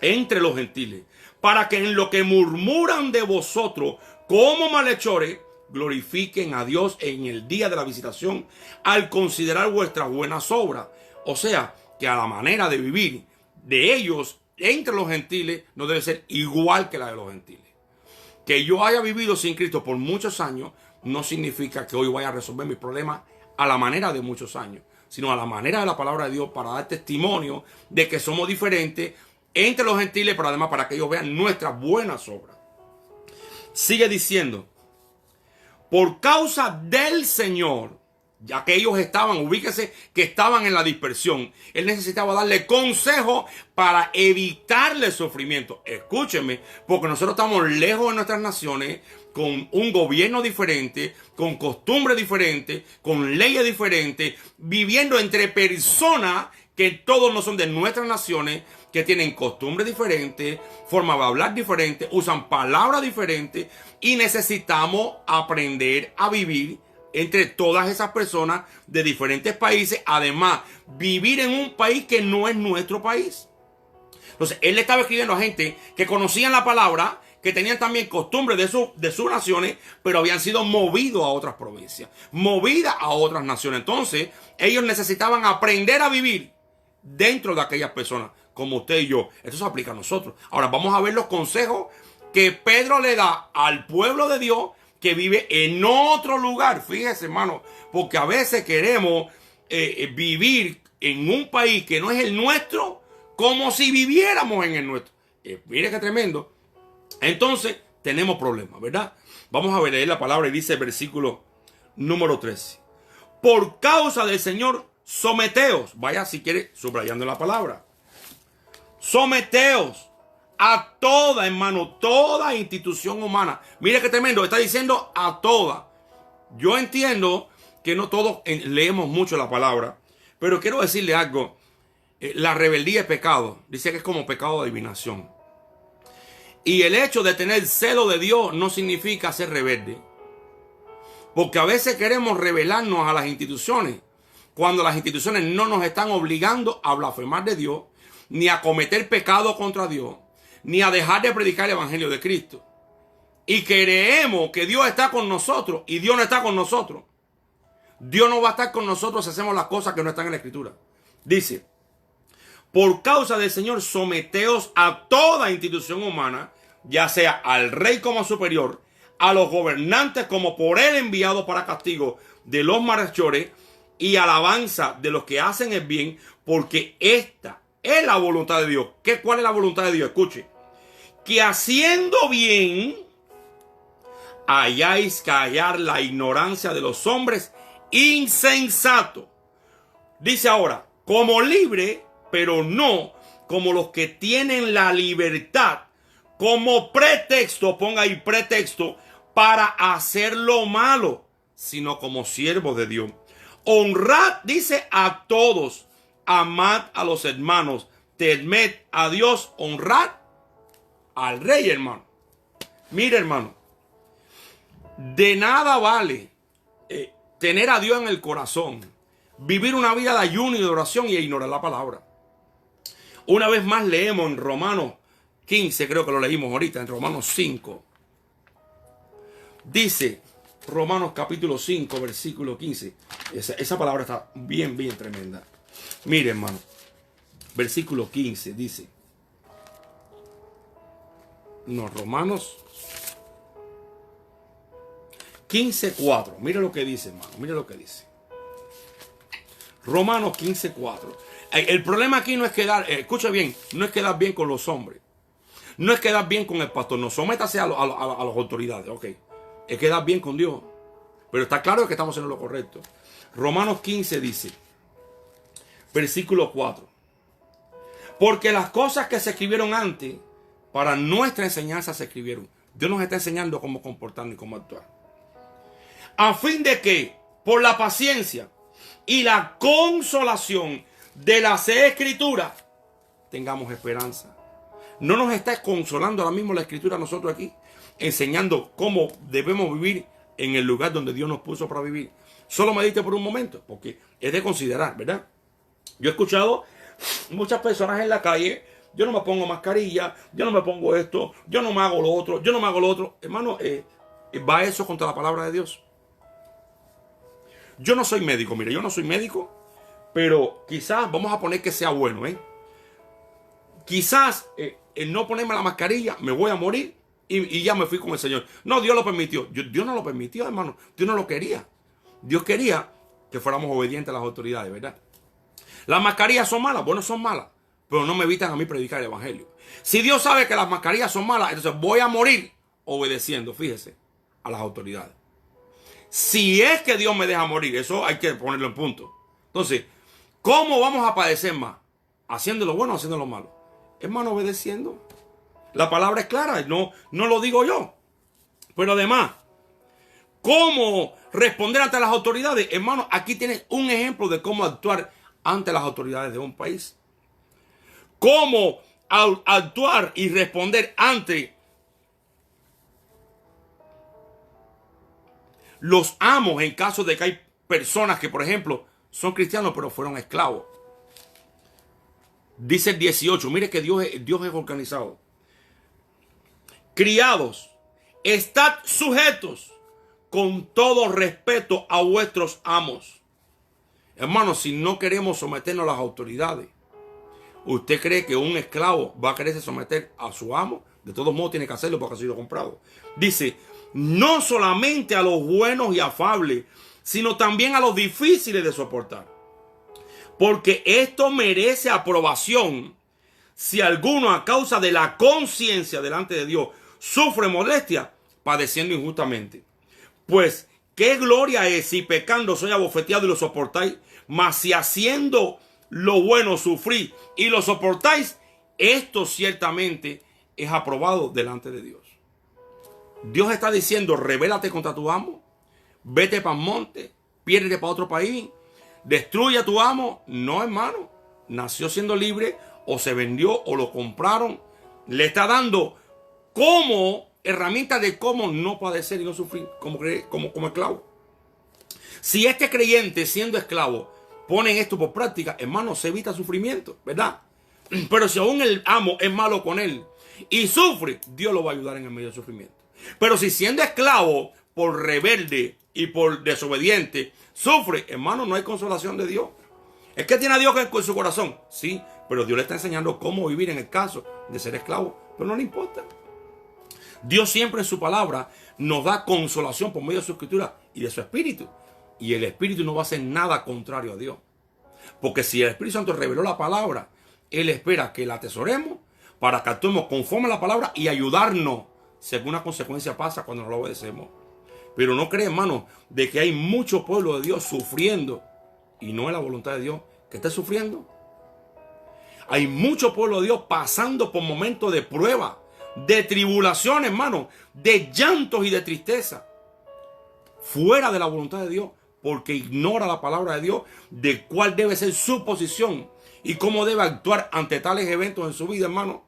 entre los gentiles, para que en lo que murmuran de vosotros como malhechores, glorifiquen a Dios en el día de la visitación, al considerar vuestras buenas obras. O sea, que a la manera de vivir de ellos entre los gentiles no debe ser igual que la de los gentiles. Que yo haya vivido sin Cristo por muchos años no significa que hoy vaya a resolver mis problemas a la manera de muchos años, sino a la manera de la palabra de Dios, para dar testimonio de que somos diferentes entre los gentiles, pero además para que ellos vean nuestras buenas obras. Sigue diciendo: por causa del Señor, ya que ellos ubíquese que estaban en la dispersión, él necesitaba darle consejo para evitarle sufrimiento. Escúchenme, porque nosotros estamos lejos de nuestras naciones, con un gobierno diferente, con costumbres diferentes, con leyes diferentes, viviendo entre personas que todos no son de nuestras naciones, que tienen costumbres diferentes, forma de hablar diferente, usan palabras diferentes, y necesitamos aprender a vivir entre todas esas personas de diferentes países. Además, vivir en un país que no es nuestro país. Entonces, él le estaba escribiendo a gente que conocían la palabra, que tenían también costumbres de sus naciones, pero habían sido movidos a otras provincias, movidas a otras naciones. Entonces, ellos necesitaban aprender a vivir dentro de aquellas personas, como usted y yo. Esto se aplica a nosotros. Ahora vamos a ver los consejos que Pedro le da al pueblo de Dios que vive en otro lugar. Fíjese, hermano, porque a veces queremos vivir en un país que no es el nuestro, como si viviéramos en el nuestro. Mire qué tremendo. Entonces tenemos problemas, ¿verdad? Vamos a leer la palabra, y dice el versículo número 13: por causa del Señor, someteos. Vaya, si quiere, subrayando la palabra. Someteos a toda, hermano, toda institución humana. Mire qué tremendo, está diciendo a toda. Yo entiendo que no todos leemos mucho la palabra, pero quiero decirle algo. La rebeldía es pecado. Dice que es como pecado de adivinación. Y el hecho de tener celo de Dios no significa ser rebelde. Porque a veces queremos rebelarnos a las instituciones, cuando las instituciones no nos están obligando a blasfemar de Dios, ni a cometer pecado contra Dios, ni a dejar de predicar el evangelio de Cristo. Y creemos que Dios está con nosotros, y Dios no está con nosotros. Dios no va a estar con nosotros si hacemos las cosas que no están en la Escritura. Dice: por causa del Señor, someteos a toda institución humana, ya sea al rey como superior, a los gobernantes como por él enviados para castigo de los malhechores y alabanza de los que hacen el bien, porque esta es la voluntad de Dios. ¿Cuál es la voluntad de Dios? Escuche: que haciendo bien hayáis callar la ignorancia de los hombres insensatos. Dice ahora, como libre, pero no como los que tienen la libertad como pretexto, ponga ahí pretexto, para hacer lo malo, sino como siervos de Dios. Honrad, dice, a todos, amad a los hermanos, temed a Dios, honrad al rey, hermano. Mire, hermano, de nada vale tener a Dios en el corazón, vivir una vida de ayuno y de oración y ignorar la palabra. Una vez más leemos en Romanos 15, creo que lo leímos ahorita, en Romanos 5. Dice, Romanos capítulo 5, versículo 15. Esa palabra está bien, bien tremenda. Mire, hermano, versículo 15 dice. No, Romanos 15:4. Mire lo que dice, hermano. Mire lo que dice. Romanos 15:4. El problema aquí no es quedar, escucha bien, no es quedar bien con los hombres. No es quedar bien con el pastor. No, sométase a las autoridades, ok. Es quedar bien con Dios. Pero está claro que estamos en lo correcto. Romanos 15 dice, versículo 4. Porque las cosas que se escribieron antes, para nuestra enseñanza se escribieron. Dios nos está enseñando cómo comportarnos y cómo actuar. A fin de que, por la paciencia y la consolación de las Escrituras, tengamos esperanza. No nos está consolando ahora mismo la Escritura a nosotros aquí, enseñando cómo debemos vivir en el lugar donde Dios nos puso para vivir. Solo medite por un momento, porque es de considerar, ¿verdad? Yo he escuchado muchas personas en la calle: yo no me pongo mascarilla, yo no me pongo esto, yo no me hago lo otro, yo no me hago lo otro. Hermano, va eso contra la palabra de Dios. Yo no soy médico, mire, yo no soy médico, pero quizás vamos a poner que sea bueno, Quizás el no ponerme la mascarilla me voy a morir y ya me fui con el Señor. No, Dios lo permitió. Dios no lo permitió, hermano. Dios no lo quería. Dios quería que fuéramos obedientes a las autoridades, ¿verdad? Las mascarillas son malas, bueno, son malas, pero no me evitan a mí predicar el evangelio. Si Dios sabe que las mascarillas son malas, entonces voy a morir obedeciendo, fíjese, a las autoridades. Si es que Dios me deja morir, eso hay que ponerlo en punto. Entonces, ¿cómo vamos a padecer más? ¿Haciendo lo bueno o haciendo lo malo? Hermano, obedeciendo. La palabra es clara, no lo digo yo. Pero además, ¿cómo responder ante las autoridades? Hermano, aquí tienes un ejemplo de cómo actuar ante las autoridades de un país. Cómo actuar y responder ante los amos en caso de que hay personas que, por ejemplo, son cristianos pero fueron esclavos. Dice el 18, mire que Dios es organizado. Criados, estad sujetos con todo respeto a vuestros amos. Hermanos, si no queremos someternos a las autoridades, ¿usted cree que un esclavo va a quererse someter a su amo? De todos modos tiene que hacerlo porque ha sido comprado. Dice, no solamente a los buenos y afables, sino también a los difíciles de soportar. Porque esto merece aprobación si alguno a causa de la conciencia delante de Dios sufre molestia padeciendo injustamente. Pues qué gloria es si pecando soy abofeteado y lo soportáis, mas si haciendo lo bueno sufrís y lo soportáis, esto ciertamente es aprobado delante de Dios. Dios está diciendo, rebélate contra tu amo, vete para el monte, piérdete para otro país, destruye a tu amo. No, hermano, nació siendo libre, o se vendió o lo compraron. Le está dando como herramienta de cómo no padecer y no sufrir como esclavo. Si este creyente, siendo esclavo, pone esto por práctica, hermano, se evita sufrimiento, ¿verdad? Pero si aún el amo es malo con él y sufre, Dios lo va a ayudar en el medio del sufrimiento. Pero si siendo esclavo, por rebelde y por desobediente, sufre, hermano, no hay consolación de Dios. Es que tiene a Dios en su corazón, sí, pero Dios le está enseñando cómo vivir en el caso de ser esclavo, pero no le importa. Dios siempre en su palabra nos da consolación por medio de su escritura y de su espíritu. Y el espíritu no va a hacer nada contrario a Dios. Porque si el Espíritu Santo reveló la palabra, Él espera que la atesoremos para que actuemos conforme a la palabra y ayudarnos según una consecuencia pasa cuando no lo obedecemos. Pero no cree, hermano, de que hay mucho pueblo de Dios sufriendo y no es la voluntad de Dios que esté sufriendo. Hay mucho pueblo de Dios pasando por momentos de prueba, de tribulación, hermano, de llantos y de tristeza, fuera de la voluntad de Dios, porque ignora la palabra de Dios de cuál debe ser su posición y cómo debe actuar ante tales eventos en su vida, hermano.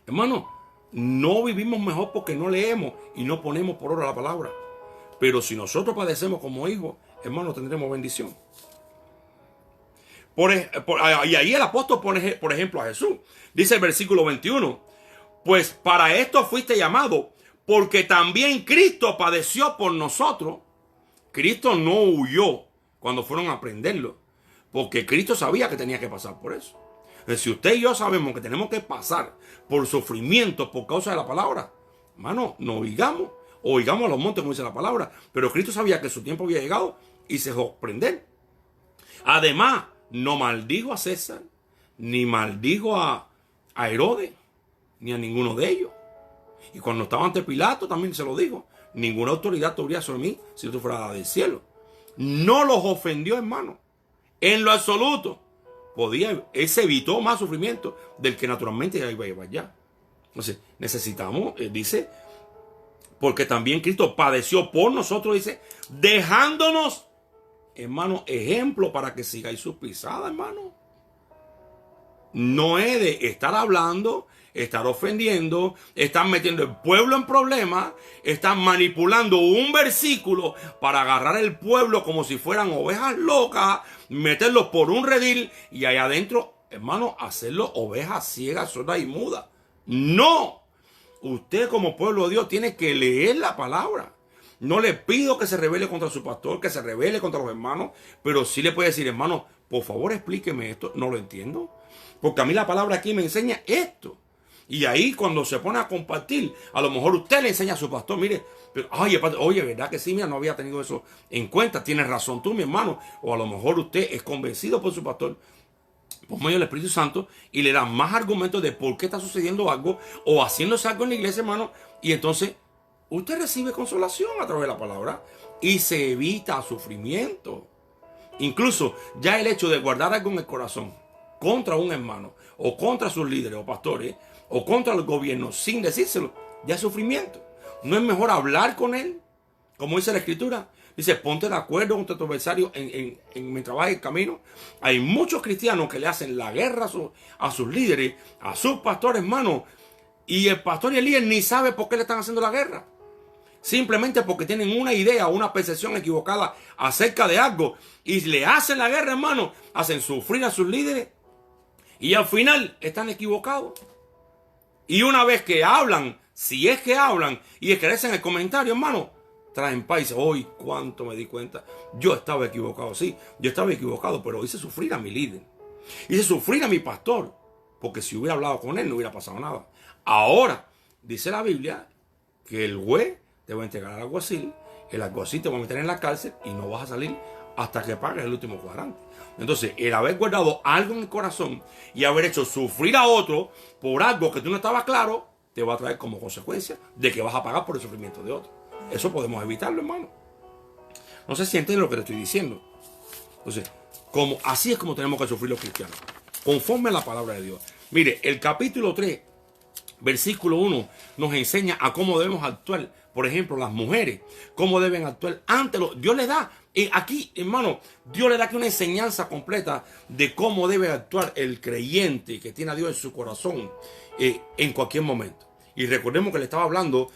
Hermano, no vivimos mejor porque no leemos y no ponemos por obra la palabra. Pero si nosotros padecemos como hijos, hermano, tendremos bendición. Y ahí el apóstol pone, por ejemplo, a Jesús. Dice el versículo 21, pues para esto fuiste llamado, porque también Cristo padeció por nosotros. Cristo no huyó cuando fueron a prenderlo, porque Cristo sabía que tenía que pasar por eso. Si usted y yo sabemos que tenemos que pasar por sufrimiento por causa de la palabra, hermano, no oigamos a los montes como dice la palabra. Pero Cristo sabía que su tiempo había llegado y se dejó prender. Además, no maldijo a César, ni maldijo a Herodes, ni a ninguno de ellos. Y cuando estaba ante Pilato también se lo dijo, ninguna autoridad tendría sobre mí si tú fueras del cielo. No los ofendió, hermano, en lo absoluto. él se evitó más sufrimiento del que naturalmente ya iba a llevar ya. Entonces, necesitamos, dice, porque también Cristo padeció por nosotros, dice, dejándonos, hermano, ejemplo para que sigáis sus pisadas, hermano. No es de estar hablando, estar ofendiendo, estar metiendo el pueblo en problemas, estar manipulando un versículo para agarrar el pueblo como si fueran ovejas locas, meterlos por un redil y allá adentro, hermano, hacerlos ovejas ciegas, sordas y mudas. No, usted como pueblo de Dios tiene que leer la palabra. No le pido que se rebele contra su pastor, que se rebele contra los hermanos, pero sí le puede decir, hermano, por favor explíqueme esto, no lo entiendo. Porque a mí la palabra aquí me enseña esto. Y ahí cuando se pone a compartir, a lo mejor usted le enseña a su pastor, mire, pero, oye, ¿verdad que sí? Mira, no había tenido eso en cuenta. Tienes razón tú, mi hermano. O a lo mejor usted es convencido por su pastor, por medio del Espíritu Santo, y le da más argumentos de por qué está sucediendo algo o haciéndose algo en la iglesia, hermano. Y entonces usted recibe consolación a través de la palabra y se evita sufrimiento. Incluso ya el hecho de guardar algo en el corazón contra un hermano, o contra sus líderes o pastores, o contra el gobierno, sin decírselo, ya es sufrimiento. ¿No es mejor hablar con él? Como dice la Escritura. Dice, ponte de acuerdo con tu adversario mientras vas en el camino. Hay muchos cristianos que le hacen la guerra a sus líderes, a sus pastores, hermano. Y el pastor y el líder ni sabe por qué le están haciendo la guerra. Simplemente porque tienen una idea o una percepción equivocada acerca de algo. Y le hacen la guerra, hermano. Hacen sufrir a sus líderes. Y al final están equivocados. Y una vez que hablan, si es que hablan, y esclarecen el comentario, hermano, traen paz. Hoy, cuánto me di cuenta. Yo estaba equivocado, sí. Yo estaba equivocado, pero hice sufrir a mi líder. Hice sufrir a mi pastor. Porque si hubiera hablado con él, no hubiera pasado nada. Ahora, dice la Biblia, que el juez te va a entregar al alguacil. El alguacil te va a meter en la cárcel y no vas a salir hasta que pagues el último cuadrante. Entonces, el haber guardado algo en el corazón y haber hecho sufrir a otro por algo que tú no estabas claro, te va a traer como consecuencia de que vas a pagar por el sufrimiento de otro. Eso podemos evitarlo, hermano. No sé si entienden lo que te estoy diciendo. Entonces, así es como tenemos que sufrir los cristianos, conforme a la palabra de Dios. Mire, el capítulo 3, versículo 1, nos enseña a cómo debemos actuar. Por ejemplo, las mujeres, cómo deben actuar ante los... Dios les da, aquí, hermano, Dios le da aquí una enseñanza completa de cómo debe actuar el creyente que tiene a Dios en su corazón en cualquier momento. Y recordemos que le estaba hablando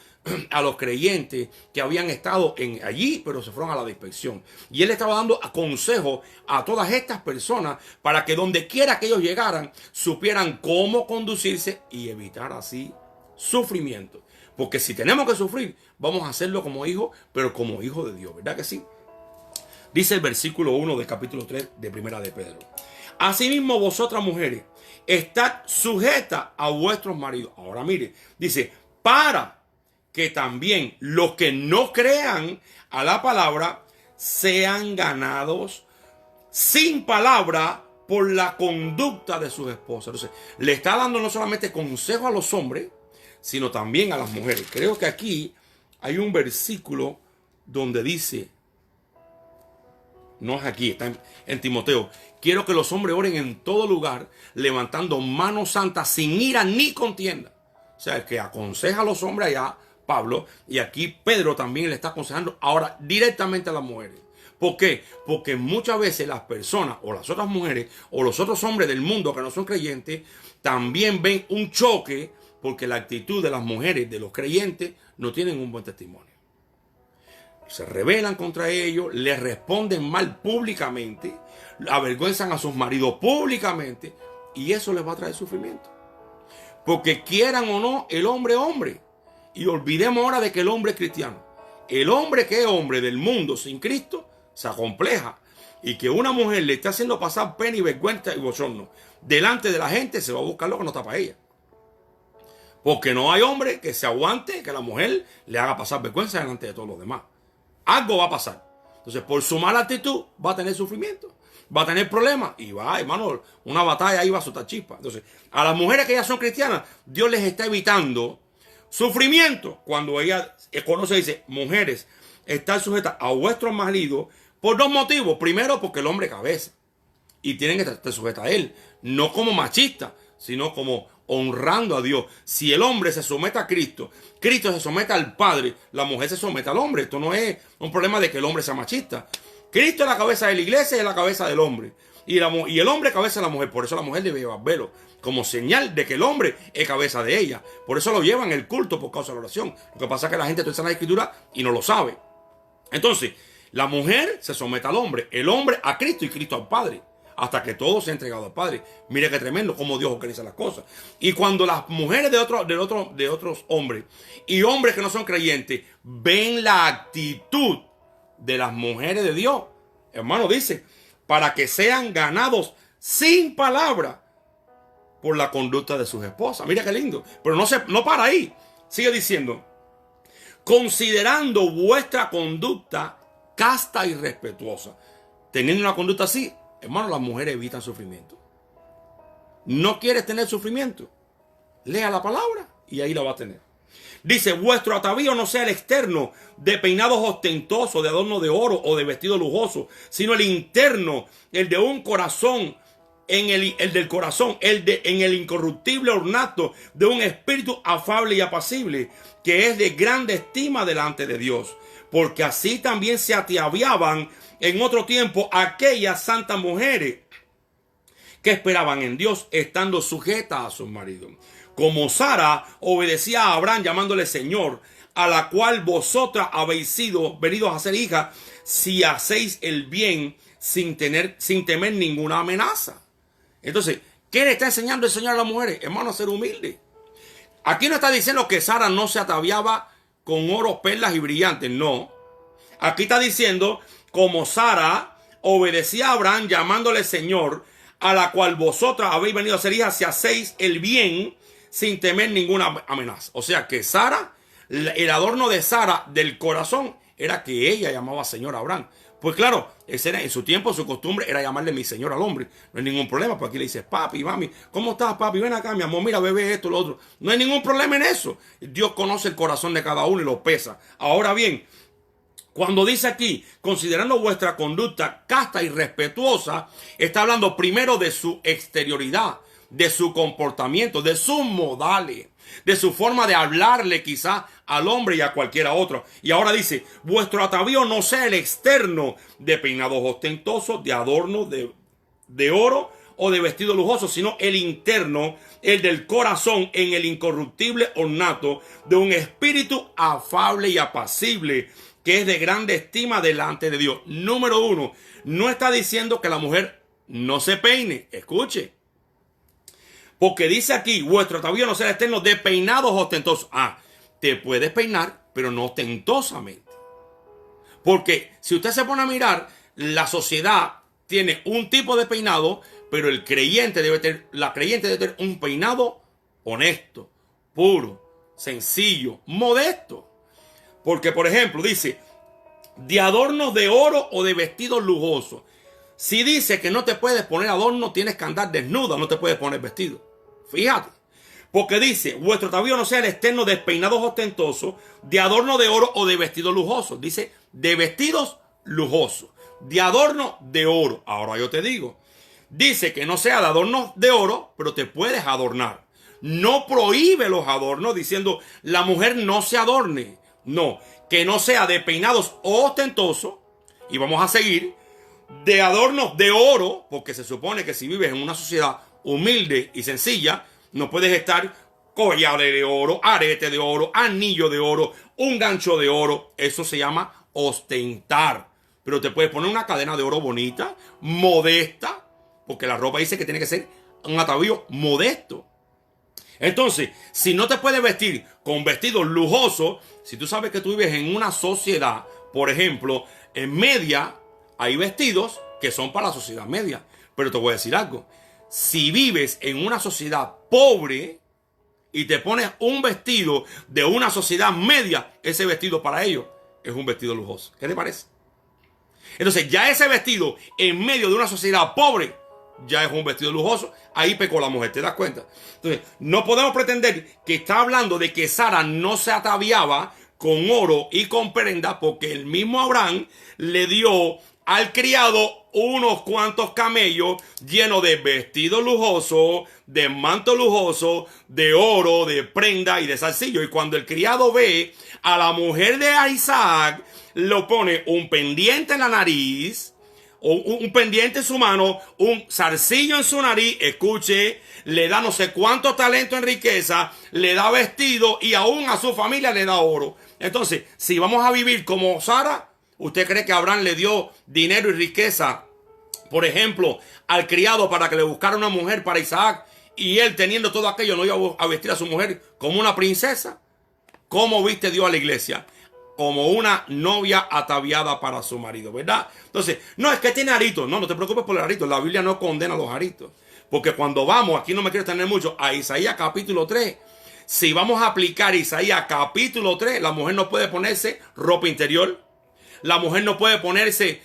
a los creyentes que habían estado allí, pero se fueron a la dispersión. Y él estaba dando consejo a todas estas personas para que donde quiera que ellos llegaran, supieran cómo conducirse y evitar así sufrimiento. Porque si tenemos que sufrir, vamos a hacerlo como hijos, pero como hijos de Dios, ¿verdad que sí? Dice el versículo 1 del capítulo 3 de Primera de Pedro. Asimismo, vosotras mujeres, estad sujetas a vuestros maridos. Ahora mire, dice, para que también los que no crean a la palabra sean ganados sin palabra por la conducta de sus esposas. Entonces, le está dando no solamente consejo a los hombres, sino también a las mujeres. Creo que aquí hay un versículo donde dice, no es aquí, está en Timoteo, quiero que los hombres oren en todo lugar, levantando manos santas sin ira ni contienda. O sea, el que aconseja a los hombres allá, Pablo, y aquí Pedro también le está aconsejando ahora directamente a las mujeres. ¿Por qué? Porque muchas veces las personas o las otras mujeres o los otros hombres del mundo que no son creyentes también ven un choque porque la actitud de las mujeres, de los creyentes, no tienen un buen testimonio. Se rebelan contra ellos, les responden mal públicamente, avergüenzan a sus maridos públicamente y eso les va a traer sufrimiento. Porque quieran o no, el hombre es hombre. Y olvidemos ahora de que el hombre es cristiano. El hombre que es hombre del mundo sin Cristo se acompleja. Y que una mujer le está haciendo pasar pena y vergüenza y bochorno delante de la gente, se va a buscar lo que no está para ella. Porque no hay hombre que se aguante que la mujer le haga pasar vergüenza delante de todos los demás. Algo va a pasar. Entonces, por su mala actitud, va a tener sufrimiento. Va a tener problemas. Y va, hermano, una batalla ahí va a soltar chispas. Entonces, a las mujeres que ya son cristianas, Dios les está evitando sufrimiento. Cuando ella conoce y dice, mujeres, están sujetas a vuestros maridos por dos motivos. Primero, porque el hombre cabeza. y tienen que estar sujetas a él, no como machistas, sino como honrando a Dios. Si el hombre se somete a Cristo, Cristo se somete al Padre, la mujer se somete al hombre. Esto no es un problema de que el hombre sea machista. Cristo es la cabeza de la iglesia y es la cabeza del hombre. Y el hombre es cabeza de la mujer. Por eso la mujer debe llevar velo, como señal de que el hombre es cabeza de ella. Por eso lo llevan el culto por causa de la oración. Lo que pasa es que la gente está en la escritura y no lo sabe. Entonces, la mujer se somete al hombre, el hombre a Cristo y Cristo al Padre, hasta que todo sea entregado al Padre. Mire qué tremendo cómo Dios organiza las cosas. Y cuando las mujeres de otros hombres y hombres que no son creyentes ven la actitud de las mujeres de Dios, hermano, dice, para que sean ganados sin palabra por la conducta de sus esposas. Mira qué lindo. Pero no para ahí. Sigue diciendo, considerando vuestra conducta casta y respetuosa. Teniendo una conducta así, hermano, las mujeres evitan sufrimiento. ¿No quieres tener sufrimiento? Lea la palabra y ahí la va a tener. Dice, vuestro atavío no sea el externo de peinados ostentosos, de adorno de oro o de vestido lujoso, sino el interno, el de un corazón, en el incorruptible ornato de un espíritu afable y apacible, que es de grande estima delante de Dios. Porque así también se ataviaban en otro tiempo aquellas santas mujeres que esperaban en Dios, estando sujetas a sus maridos. Como Sara obedecía a Abraham llamándole Señor, a la cual vosotras habéis venidos a ser hijas, si hacéis el bien sin temer ninguna amenaza. Entonces, ¿qué le está enseñando el Señor a las mujeres? Hermano, a ser humilde. Aquí no está diciendo que Sara no se ataviaba con oro, perlas y brillantes. No. Aquí está diciendo, como Sara obedecía a Abraham llamándole Señor, a la cual vosotras habéis venido a ser hijas, si hacéis el bien sin temer ninguna amenaza. O sea que Sara, el adorno de Sara del corazón era que ella llamaba Señor a Abraham. Pues claro, ese era, en su tiempo, su costumbre era llamarle mi Señor al hombre. No hay ningún problema, porque aquí le dices, papi, mami, ¿cómo estás, papi? Ven acá, mi amor, mira, bebé, esto, lo otro. No hay ningún problema en eso. Dios conoce el corazón de cada uno y lo pesa. Ahora bien, cuando dice aquí, considerando vuestra conducta casta y respetuosa, está hablando primero de su exterioridad, de su comportamiento, de sus modales, de su forma de hablarle quizá al hombre y a cualquiera otro. Y ahora dice, vuestro atavío no sea el externo de peinados ostentosos, de adornos de oro o de vestido lujoso, sino el interno, el del corazón, en el incorruptible ornato de un espíritu afable y apacible, que es de grande estima delante de Dios. Número uno, no está diciendo que la mujer no se peine. Escuche. Porque dice aquí, vuestro atavío no será externo de peinados ostentosos. Te puedes peinar, pero no ostentosamente. Porque si usted se pone a mirar, la sociedad tiene un tipo de peinado, pero la creyente debe tener un peinado honesto, puro, sencillo, modesto. Porque, por ejemplo, dice, de adornos de oro o de vestidos lujosos. Si dice que no te puedes poner adorno, tienes que andar desnuda, no te puedes poner vestido. Fíjate. Porque dice, vuestro atavío no sea el externo de peinados ostentosos, de adorno de oro o de vestidos lujosos. Dice, de vestidos lujosos, de adorno de oro. Ahora yo te digo, dice que no sea de adornos de oro, pero te puedes adornar. No prohíbe los adornos diciendo, la mujer no se adorne. No, que no sea de peinados ostentosos, y vamos a seguir, de adornos de oro, porque se supone que si vives en una sociedad humilde y sencilla, no puedes estar collares de oro, arete de oro, anillo de oro, un gancho de oro. Eso se llama ostentar. Pero te puedes poner una cadena de oro bonita, modesta, porque la ropa dice que tiene que ser un atavío modesto. Entonces, si no te puedes vestir con vestidos lujosos, si tú sabes que tú vives en una sociedad, por ejemplo, en media, hay vestidos que son para la sociedad media. Pero te voy a decir algo. Si vives en una sociedad pobre y te pones un vestido de una sociedad media, ese vestido para ellos es un vestido lujoso. ¿Qué te parece? Entonces, ya ese vestido en medio de una sociedad pobre ya es un vestido lujoso. Ahí pecó la mujer, ¿te das cuenta? Entonces, no podemos pretender que está hablando de que Sara no se ataviaba con oro y con prenda, porque el mismo Abraham le dio al criado unos cuantos camellos llenos de vestidos lujosos, de manto lujoso, de oro, de prenda y de zarcillo. Y cuando el criado ve a la mujer de Isaac, lo pone un pendiente en la nariz, un pendiente en su mano, un zarcillo en su nariz, escuche, le da no sé cuánto talento en riqueza, le da vestido y aún a su familia le da oro. Entonces, si vamos a vivir como Sara, ¿usted cree que Abraham le dio dinero y riqueza, por ejemplo, al criado para que le buscara una mujer para Isaac, y él teniendo todo aquello no iba a vestir a su mujer como una princesa? ¿Cómo viste Dios a la iglesia? Como una novia ataviada para su marido, ¿verdad? Entonces, no es que tiene aritos. No te preocupes por el arito. La Biblia no condena los aritos. Porque cuando vamos, aquí no me quiero tener mucho, a Isaías capítulo 3. Si vamos a aplicar Isaías capítulo 3, la mujer no puede ponerse ropa interior. La mujer no puede ponerse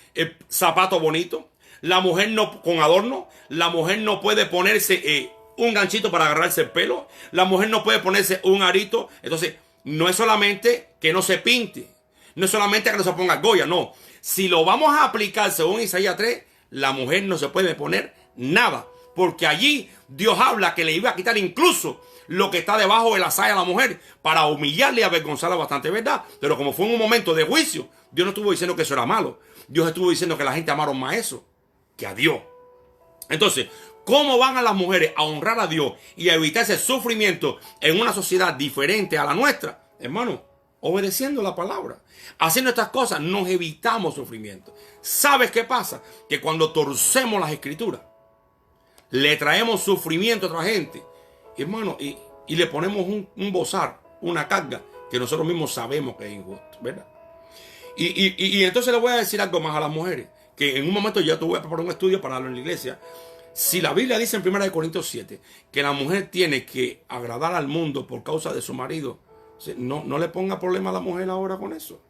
zapato bonito. La mujer no con adorno. La mujer no puede ponerse un ganchito para agarrarse el pelo. La mujer no puede ponerse un arito. Entonces, no es solamente que no se pinte, no es solamente que no se ponga argolla, no. Si lo vamos a aplicar según Isaías 3, la mujer no se puede poner nada, porque allí Dios habla que le iba a quitar incluso lo que está debajo de la saya a la mujer para humillarle y avergonzarla bastante, ¿verdad? Pero como fue en un momento de juicio, Dios no estuvo diciendo que eso era malo. Dios estuvo diciendo que la gente amaron más eso que a Dios. Entonces, ¿cómo van a las mujeres a honrar a Dios y a evitar ese sufrimiento en una sociedad diferente a la nuestra? Hermano, obedeciendo la palabra. Haciendo estas cosas nos evitamos sufrimiento. ¿Sabes qué pasa? Que cuando torcemos las escrituras, le traemos sufrimiento a otra gente, hermano, y le ponemos un bozar, una carga que nosotros mismos sabemos que es injusto, ¿verdad? Y entonces le voy a decir algo más a las mujeres, que en un momento ya te voy a preparar un estudio para darlo en la iglesia. Si la Biblia dice en 1 Corintios 7 que la mujer tiene que agradar al mundo por causa de su marido, no le ponga problema a la mujer ahora con eso.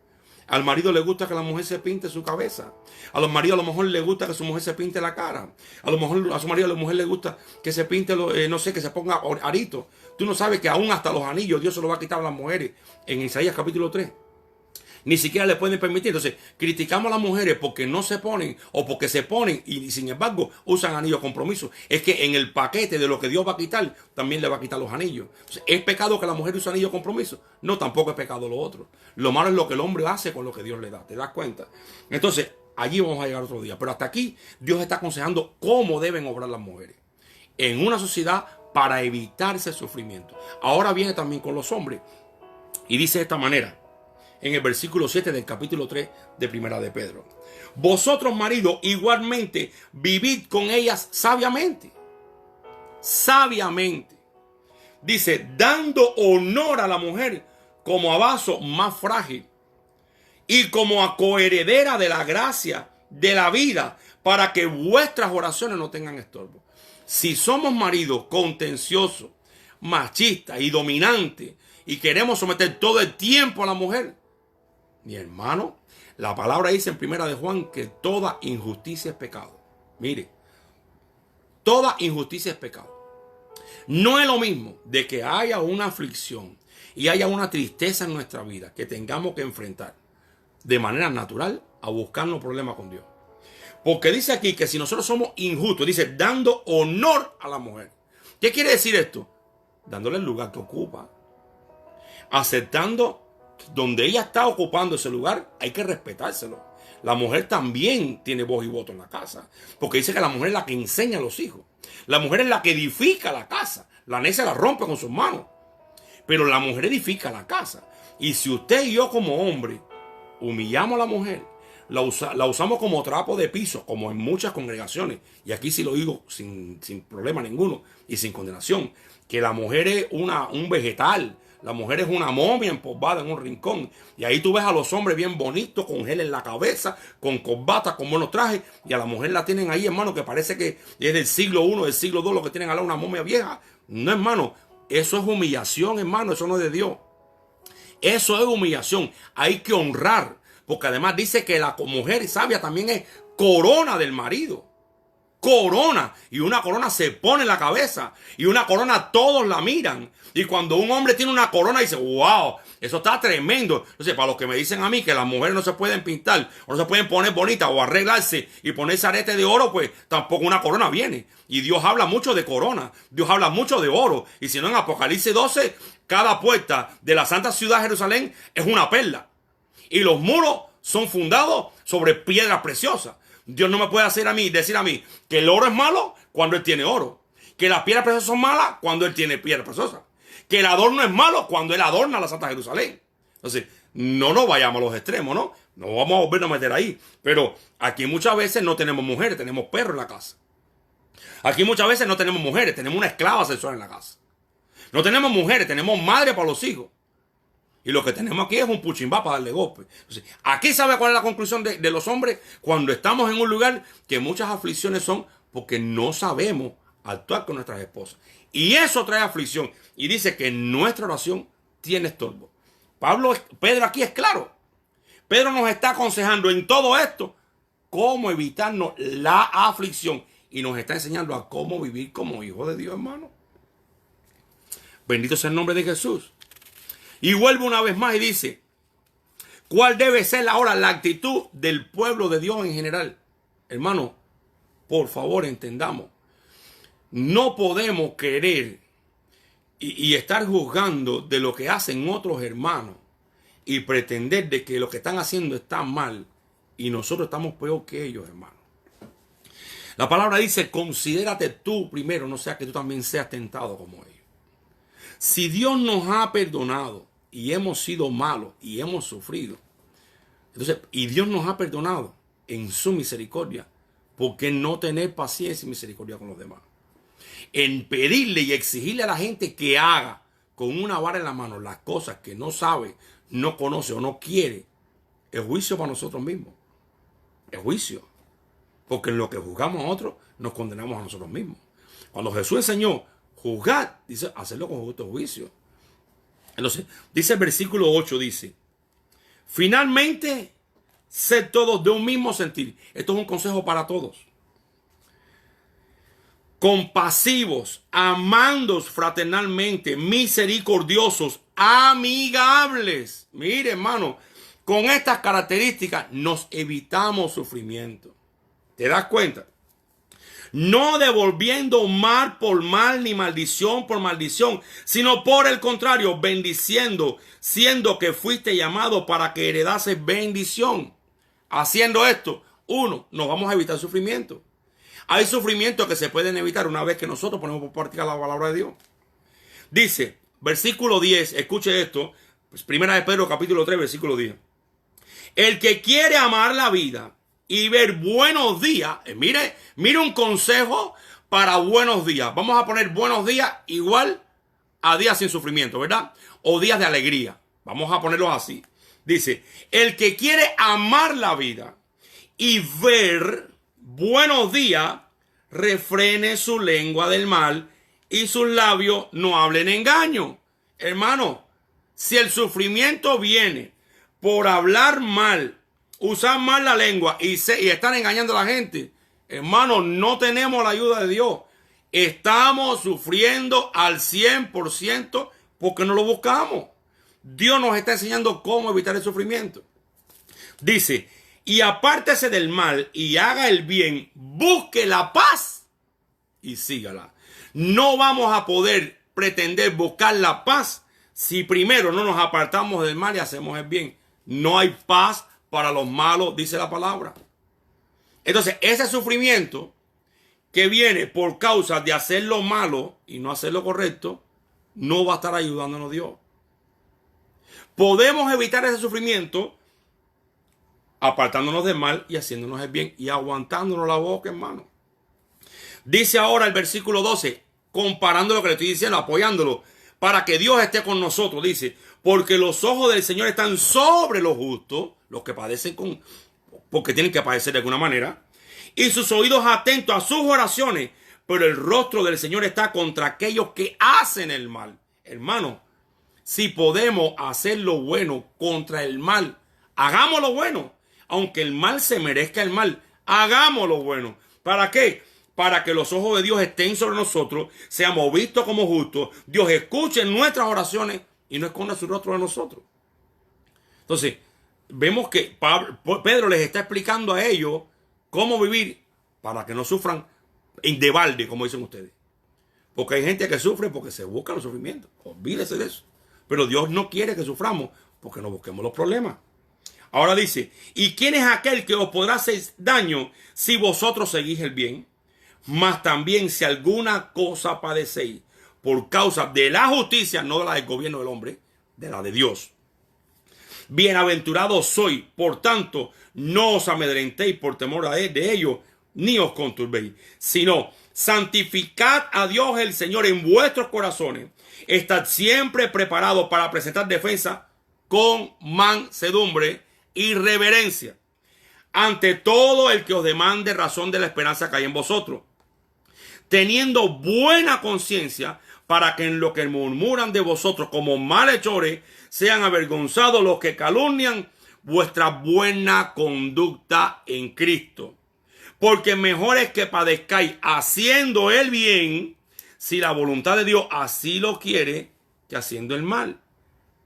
Al marido le gusta que la mujer se pinte su cabeza. A los maridos a lo mejor le gusta que su mujer se pinte la cara. A lo mejor a su marido a la mujer le gusta que se pinte, no sé, que se ponga arito. Tú no sabes que aún hasta los anillos Dios se los va a quitar a las mujeres en Isaías capítulo 3. Ni siquiera le pueden permitir. Entonces, criticamos a las mujeres porque no se ponen o porque se ponen y sin embargo usan anillos de compromiso. Es que en el paquete de lo que Dios va a quitar, también le va a quitar los anillos. Entonces, ¿es pecado que la mujer use anillos de compromiso? No, tampoco es pecado lo otro. Lo malo es lo que el hombre hace con lo que Dios le da. ¿Te das cuenta? Entonces, allí vamos a llegar otro día. Pero hasta aquí, Dios está aconsejando cómo deben obrar las mujeres en una sociedad para evitarse el sufrimiento. Ahora viene también con los hombres y dice de esta manera. En el versículo 7 del capítulo 3 de Primera de Pedro. Vosotros, maridos, igualmente vivid con ellas sabiamente. Sabiamente. Dice, dando honor a la mujer como a vaso más frágil y como a coheredera de la gracia, de la vida, para que vuestras oraciones no tengan estorbo. Si somos maridos contenciosos, machistas y dominantes y queremos someter todo el tiempo a la mujer, mi hermano, la palabra dice en 1 de Juan que toda injusticia es pecado. Mire, toda injusticia es pecado. No es lo mismo de que haya una aflicción y haya una tristeza en nuestra vida que tengamos que enfrentar de manera natural a buscarnos problemas con Dios. Porque dice aquí que si nosotros somos injustos, dice dando honor a la mujer. ¿Qué quiere decir esto? Dándole el lugar que ocupa. Aceptando donde ella está ocupando ese lugar, hay que respetárselo. La mujer también tiene voz y voto en la casa. Porque dice que la mujer es la que enseña a los hijos. La mujer es la que edifica la casa. La necia la rompe con sus manos. Pero la mujer edifica la casa. Y si usted y yo como hombre humillamos a la mujer, la usamos como trapo de piso, como en muchas congregaciones, y aquí sí lo digo sin problema ninguno y sin condenación, que la mujer es un vegetal. La mujer es una momia empolvada en un rincón. Y ahí tú ves a los hombres bien bonitos, con gel en la cabeza, con corbata, con buenos trajes. Y a la mujer la tienen ahí, hermano, que parece que es del siglo I, del siglo II, lo que tienen al lado una momia vieja. No, hermano, eso es humillación, hermano, eso no es de Dios. Eso es humillación. Hay que honrar. Porque además dice que la mujer sabia también es corona del marido. corona. Y una corona se pone en la cabeza. Y una corona todos la miran. Y cuando un hombre tiene una corona dice, wow, eso está tremendo. Entonces, para los que me dicen a mí que las mujeres no se pueden pintar o no se pueden poner bonitas o arreglarse y ponerse arete de oro, pues tampoco una corona viene. Y Dios habla mucho de corona. Dios habla mucho de oro. Y si no, en Apocalipsis 12, cada puerta de la santa ciudad de Jerusalén es una perla. Y los muros son fundados sobre piedras preciosas. Dios no me puede decir a mí que el oro es malo cuando Él tiene oro. Que las piedras preciosas son malas cuando Él tiene piedras preciosas. Que el adorno es malo cuando Él adorna la Santa Jerusalén. Entonces, no nos vayamos a los extremos, ¿no? No vamos a volvernos a meter ahí. Pero aquí muchas veces no tenemos mujeres, tenemos perros en la casa. Aquí muchas veces no tenemos mujeres, tenemos una esclava sexual en la casa. No tenemos mujeres, tenemos madre para los hijos. Y lo que tenemos aquí es un puchimbá para darle golpe. Entonces, aquí sabe cuál es la conclusión de los hombres cuando estamos en un lugar que muchas aflicciones son porque no sabemos actuar con nuestras esposas. Y eso trae aflicción. Y dice que nuestra oración tiene estorbo. Pedro aquí es claro. Pedro nos está aconsejando en todo esto cómo evitarnos la aflicción. Y nos está enseñando a cómo vivir como hijos de Dios, hermano. Bendito sea el nombre de Jesús. Y vuelve una vez más y dice, ¿cuál debe ser ahora la actitud del pueblo de Dios en general? Hermano, por favor entendamos. No podemos querer y estar juzgando de lo que hacen otros hermanos y pretender de que lo que están haciendo está mal y nosotros estamos peor que ellos, hermano. La palabra dice, considérate tú primero, no sea que tú también seas tentado como ellos. Si Dios nos ha perdonado y hemos sido malos y hemos sufrido, entonces, y Dios nos ha perdonado en su misericordia, ¿por qué no tener paciencia y misericordia con los demás? En pedirle y exigirle a la gente que haga con una vara en la mano las cosas que no sabe, no conoce o no quiere, es juicio para nosotros mismos. Es juicio. Porque en lo que juzgamos a otros, nos condenamos a nosotros mismos. Cuando Jesús enseñó juzgar, dice hacerlo con justo juicio. Entonces, dice el versículo 8, dice, finalmente, sed todos de un mismo sentir. Esto es un consejo para todos. Compasivos, amándoos fraternalmente, misericordiosos, amigables. Mire, hermano, con estas características nos evitamos sufrimiento. ¿Te das cuenta? No devolviendo mal por mal ni maldición por maldición, sino por el contrario, bendiciendo, siendo que fuiste llamado para que heredases bendición. Haciendo esto, uno, nos vamos a evitar sufrimiento. Hay sufrimientos que se pueden evitar una vez que nosotros ponemos por práctica la palabra de Dios. Dice, versículo 10, escuche esto, pues primera de Pedro capítulo 3, versículo 10. El que quiere amar la vida y ver buenos días, mire un consejo para buenos días. Vamos a poner buenos días igual a días sin sufrimiento, ¿verdad? O días de alegría. Vamos a ponerlos así. Dice, el que quiere amar la vida y ver buenos días, refrene su lengua del mal y sus labios no hablen engaño. Hermano, si el sufrimiento viene por hablar mal, usar mal la lengua y estar engañando a la gente, hermano, no tenemos la ayuda de Dios. Estamos sufriendo al 100% porque no lo buscamos. Dios nos está enseñando cómo evitar el sufrimiento. Dice, y apártese del mal y haga el bien, busque la paz y sígala. No vamos a poder pretender buscar la paz si primero no nos apartamos del mal y hacemos el bien. No hay paz para los malos, dice la palabra. Entonces, ese sufrimiento que viene por causa de hacer lo malo y no hacer lo correcto, no va a estar ayudándonos Dios. Podemos evitar ese sufrimiento apartándonos del mal y haciéndonos el bien y aguantándonos la boca, hermano. Dice ahora el versículo 12, comparando lo que le estoy diciendo, apoyándolo, para que Dios esté con nosotros. Dice, porque los ojos del Señor están sobre los justos, los que padecen porque tienen que padecer de alguna manera, y sus oídos atentos a sus oraciones, pero el rostro del Señor está contra aquellos que hacen el mal. Hermano, si podemos hacer lo bueno contra el mal, hagamos lo bueno. Aunque el mal se merezca el mal, hagamos lo bueno. ¿Para qué? para que los ojos de Dios estén sobre nosotros, seamos vistos como justos, Dios escuche nuestras oraciones y no esconda su rostro de nosotros. Entonces, vemos que Pedro les está explicando a ellos cómo vivir para que no sufran de balde, como dicen ustedes. Porque hay gente que sufre porque se busca los sufrimientos. Olvídese de eso. Pero Dios no quiere que suframos porque no busquemos los problemas. Ahora dice, ¿y quién es aquel que os podrá hacer daño si vosotros seguís el bien? Mas también si alguna cosa padecéis por causa de la justicia, no de la del gobierno del hombre, de la de Dios. Bienaventurados sois, por tanto, no os amedrentéis por temor de ellos, ni os conturbéis, sino santificad a Dios el Señor en vuestros corazones. Estad siempre preparados para presentar defensa con mansedumbre y reverencia ante todo el que os demande razón de la esperanza que hay en vosotros, teniendo buena conciencia, para que en lo que murmuran de vosotros como malhechores sean avergonzados los que calumnian vuestra buena conducta en Cristo. Porque mejor es que padezcáis haciendo el bien, si la voluntad de Dios así lo quiere, que haciendo el mal.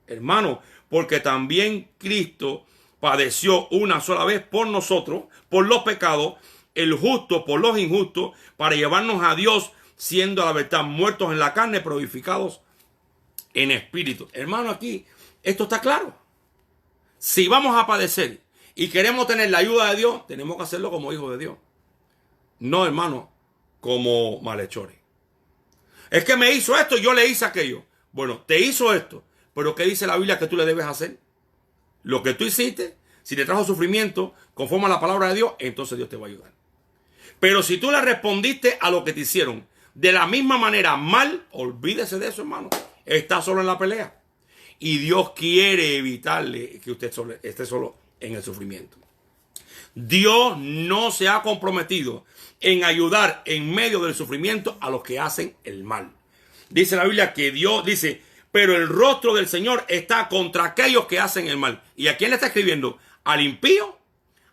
Hermano, porque también Cristo padeció una sola vez por nosotros, por los pecados, el justo por los injustos, para llevarnos a Dios, siendo a la verdad muertos en la carne, pero vivificados en espíritu. Hermano, aquí esto está claro. Si vamos a padecer y queremos tener la ayuda de Dios, tenemos que hacerlo como hijos de Dios. No, hermano, como malhechores. Es que me hizo esto y yo le hice aquello. Bueno, te hizo esto, pero ¿qué dice la Biblia que tú le debes hacer? Lo que tú hiciste, si te trajo sufrimiento, conforme a la palabra de Dios, entonces Dios te va a ayudar. Pero si tú le respondiste a lo que te hicieron de la misma manera mal, olvídese de eso, hermano. Está solo en la pelea. Y Dios quiere evitarle que usted esté solo en el sufrimiento. Dios no se ha comprometido en ayudar en medio del sufrimiento a los que hacen el mal. Dice la Biblia que Dios dice, pero el rostro del Señor está contra aquellos que hacen el mal. ¿Y a quién le está escribiendo? ¿Al impío?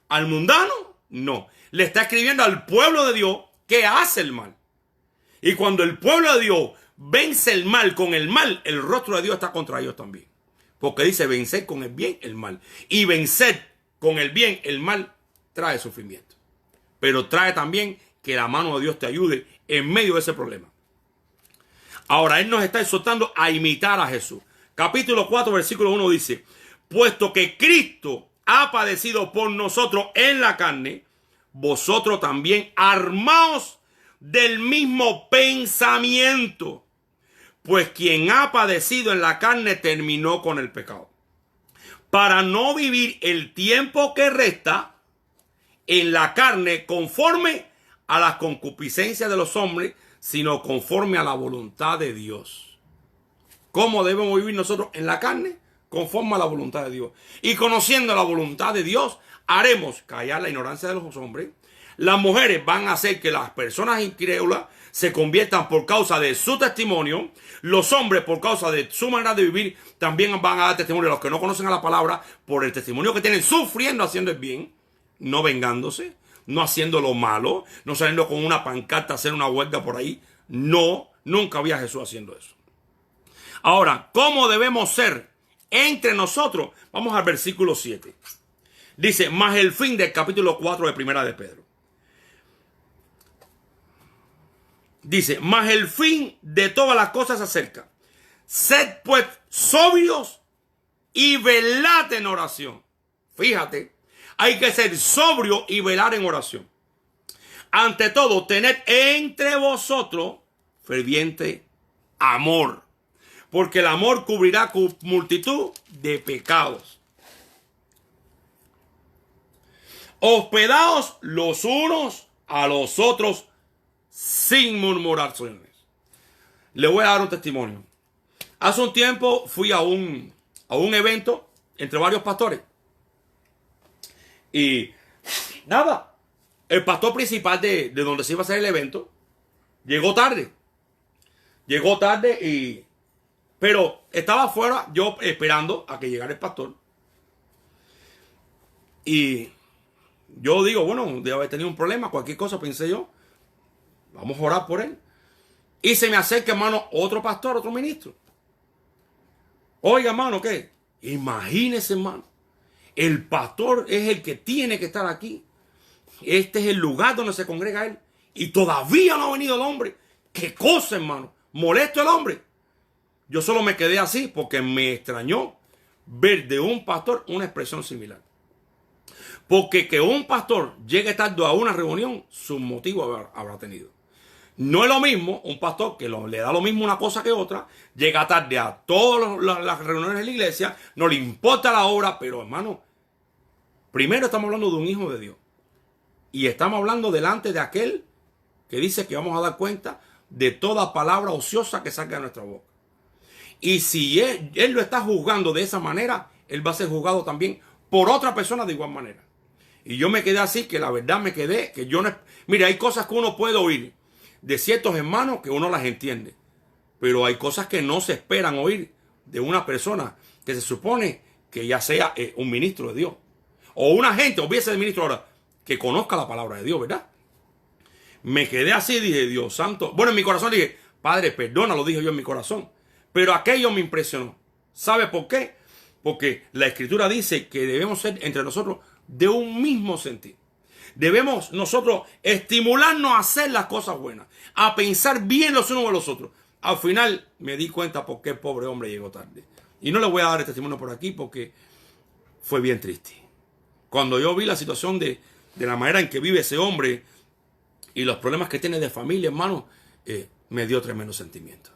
¿Al mundano? No. Le está escribiendo al pueblo de Dios que hace el mal. Y cuando el pueblo de Dios vence el mal con el mal, el rostro de Dios está contra ellos también. Porque dice vencer con el bien el mal. Y vencer con el bien el mal trae sufrimiento. Pero trae también que la mano de Dios te ayude en medio de ese problema. Ahora, Él nos está exhortando a imitar a Jesús. Capítulo 4, versículo 1 dice, puesto que Cristo ha padecido por nosotros en la carne, vosotros también armaos del mismo pensamiento. Pues quien ha padecido en la carne terminó con el pecado, para no vivir el tiempo que resta en la carne conforme a las concupiscencias de los hombres, sino conforme a la voluntad de Dios. ¿Cómo debemos vivir nosotros en la carne? Conforme a la voluntad de Dios. Y conociendo la voluntad de Dios, haremos callar la ignorancia de los hombres. Las mujeres van a hacer que las personas incrédulas se conviertan por causa de su testimonio. Los hombres, por causa de su manera de vivir, también van a dar testimonio a los que no conocen a la palabra por el testimonio que tienen, sufriendo haciendo el bien, no vengándose, no haciendo lo malo, no saliendo con una pancarta a hacer una huelga por ahí. No, nunca había Jesús haciendo eso. Ahora, ¿cómo debemos ser entre nosotros? Vamos al versículo 7. Dice, más el fin del capítulo 4 de Primera de Pedro. Dice, mas el fin de todas las cosas se acerca. Sed pues sobrios y velad en oración. Fíjate, hay que ser sobrio y velar en oración. Ante todo, tened entre vosotros ferviente amor, porque el amor cubrirá multitud de pecados. Hospedaos los unos a los otros sin murmurar. Le voy a dar un testimonio. Hace un tiempo fui a un evento entre varios pastores. Y nada, el pastor principal de donde se iba a hacer el evento llegó tarde. Pero estaba afuera yo esperando a que llegara el pastor. Y yo digo, bueno, debe haber tenido un problema, cualquier cosa, pensé yo. Vamos a orar por él. Y se me acerca, hermano, otro pastor, otro ministro. Oiga, hermano, ¿qué? Imagínese, hermano. El pastor es el que tiene que estar aquí. Este es el lugar donde se congrega él. Y todavía no ha venido el hombre. ¿Qué cosa, hermano? Molesto el hombre. Yo solo me quedé así porque me extrañó ver de un pastor una expresión similar. Porque que un pastor llegue tarde a una reunión, su motivo habrá tenido. No es lo mismo un pastor que le da lo mismo una cosa que otra, llega tarde a todas las reuniones de la iglesia, no le importa la obra, pero hermano, primero estamos hablando de un hijo de Dios. Y estamos hablando delante de aquel que dice que vamos a dar cuenta de toda palabra ociosa que salga de nuestra boca. Y si él lo está juzgando de esa manera, él va a ser juzgado también por otra persona de igual manera. Y yo me quedé así, que la verdad me quedé, que yo no... Mira, hay cosas que uno puede oír de ciertos hermanos que uno las entiende. Pero hay cosas que no se esperan oír de una persona que se supone que ya sea un ministro de Dios. O un agente, o viese de ministro ahora, que conozca la palabra de Dios, ¿verdad? Me quedé así, dije, Dios santo. Bueno, en mi corazón dije, Padre, perdona, lo dije yo en mi corazón. Pero aquello me impresionó. ¿Sabe por qué? Porque la Escritura dice que debemos ser entre nosotros de un mismo sentir. Debemos nosotros estimularnos a hacer las cosas buenas, a pensar bien los unos de los otros. Al final me di cuenta por qué el pobre hombre llegó tarde. Y no le voy a dar el testimonio por aquí porque fue bien triste. Cuando yo vi la situación de la manera en que vive ese hombre y los problemas que tiene de familia, hermano, me dio tremendo sentimiento.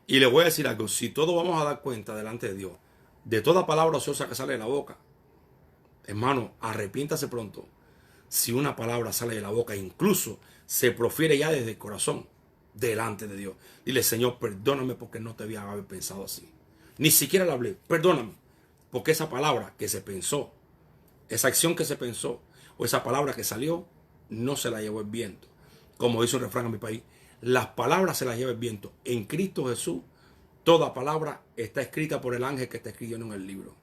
Y le voy a decir algo, si todos vamos a dar cuenta delante de Dios de toda palabra ociosa que sale de la boca, hermano, arrepiéntase pronto. Si una palabra sale de la boca, incluso se profiere ya desde el corazón, delante de Dios. Dile, Señor, perdóname porque no te había haber pensado así. Ni siquiera le hablé, perdóname. Porque esa palabra que se pensó, esa acción que se pensó, o esa palabra que salió, no se la llevó el viento. Como dice un refrán en mi país, las palabras se las lleva el viento. En Cristo Jesús, toda palabra está escrita por el ángel que está escribiendo en el libro.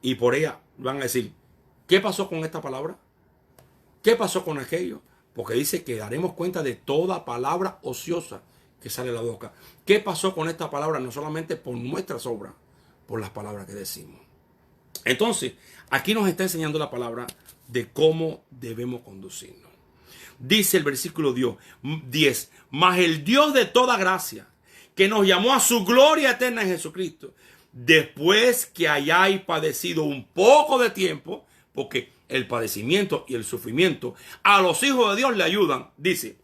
Y por ella van a decir, ¿qué pasó con esta palabra? ¿Qué pasó con aquello? Porque dice que daremos cuenta de toda palabra ociosa que sale de la boca. ¿Qué pasó con esta palabra? No solamente por nuestras obras, por las palabras que decimos. Entonces, aquí nos está enseñando la palabra de cómo debemos conducirnos. Dice el versículo 10, mas el Dios de toda gracia, que nos llamó a su gloria eterna en Jesucristo, después que hayáis padecido un poco de tiempo, porque el padecimiento y el sufrimiento a los hijos de Dios le ayudan, dice,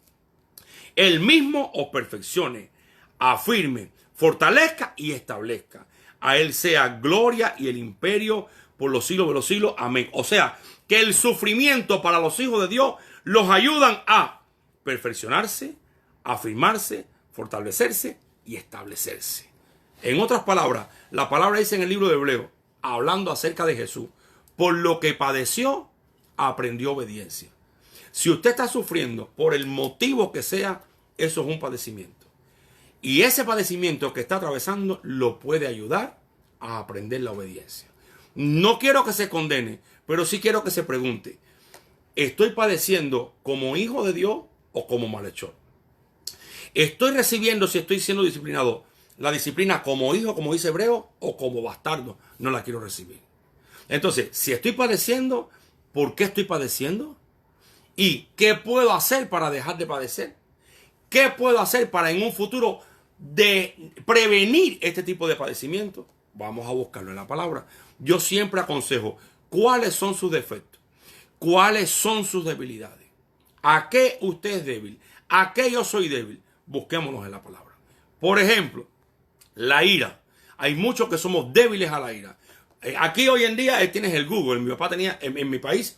él mismo os perfeccione, afirme, fortalezca y establezca. A él sea gloria y el imperio por los siglos de los siglos. Amén. O sea, que el sufrimiento para los hijos de Dios los ayudan a perfeccionarse, afirmarse, fortalecerse y establecerse. En otras palabras, la palabra dice en el libro de Hebreos, hablando acerca de Jesús, por lo que padeció, aprendió obediencia. Si usted está sufriendo por el motivo que sea, eso es un padecimiento. Y ese padecimiento que está atravesando lo puede ayudar a aprender la obediencia. No quiero que se condene, pero sí quiero que se pregunte, ¿estoy padeciendo como hijo de Dios o como malhechor? ¿Estoy recibiendo, si estoy siendo disciplinado, la disciplina como hijo, como dice Hebreo, o como bastardo? No la quiero recibir. Entonces, si estoy padeciendo, ¿por qué estoy padeciendo? ¿Y qué puedo hacer para dejar de padecer? ¿Qué puedo hacer para en un futuro de prevenir este tipo de padecimiento? Vamos a buscarlo en la palabra. Yo siempre aconsejo cuáles son sus defectos, cuáles son sus debilidades, a qué usted es débil, a qué yo soy débil. Busquémonos en la palabra. Por ejemplo, la ira. Hay muchos que somos débiles a la ira. Aquí hoy en día tienes el Google. Mi papá tenía, en mi país,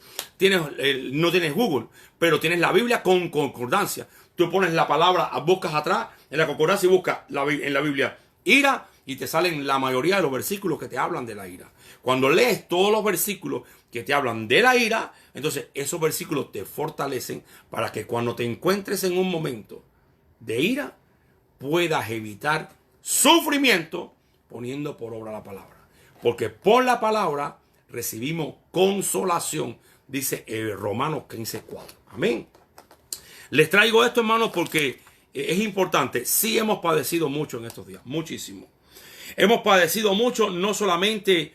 no tienes Google, pero tienes la Biblia con concordancia. Tú pones la palabra, buscas atrás en la concordancia y buscas en la Biblia ira y te salen la mayoría de los versículos que te hablan de la ira. Cuando lees todos los versículos que te hablan de la ira, entonces esos versículos te fortalecen para que cuando te encuentres en un momento de ira, puedas evitar sufrimiento poniendo por obra la palabra. Porque por la palabra recibimos consolación, dice Romanos 15:4. Amén. Les traigo esto, hermanos, porque es importante. Sí hemos padecido mucho en estos días, muchísimo. Hemos padecido mucho, no solamente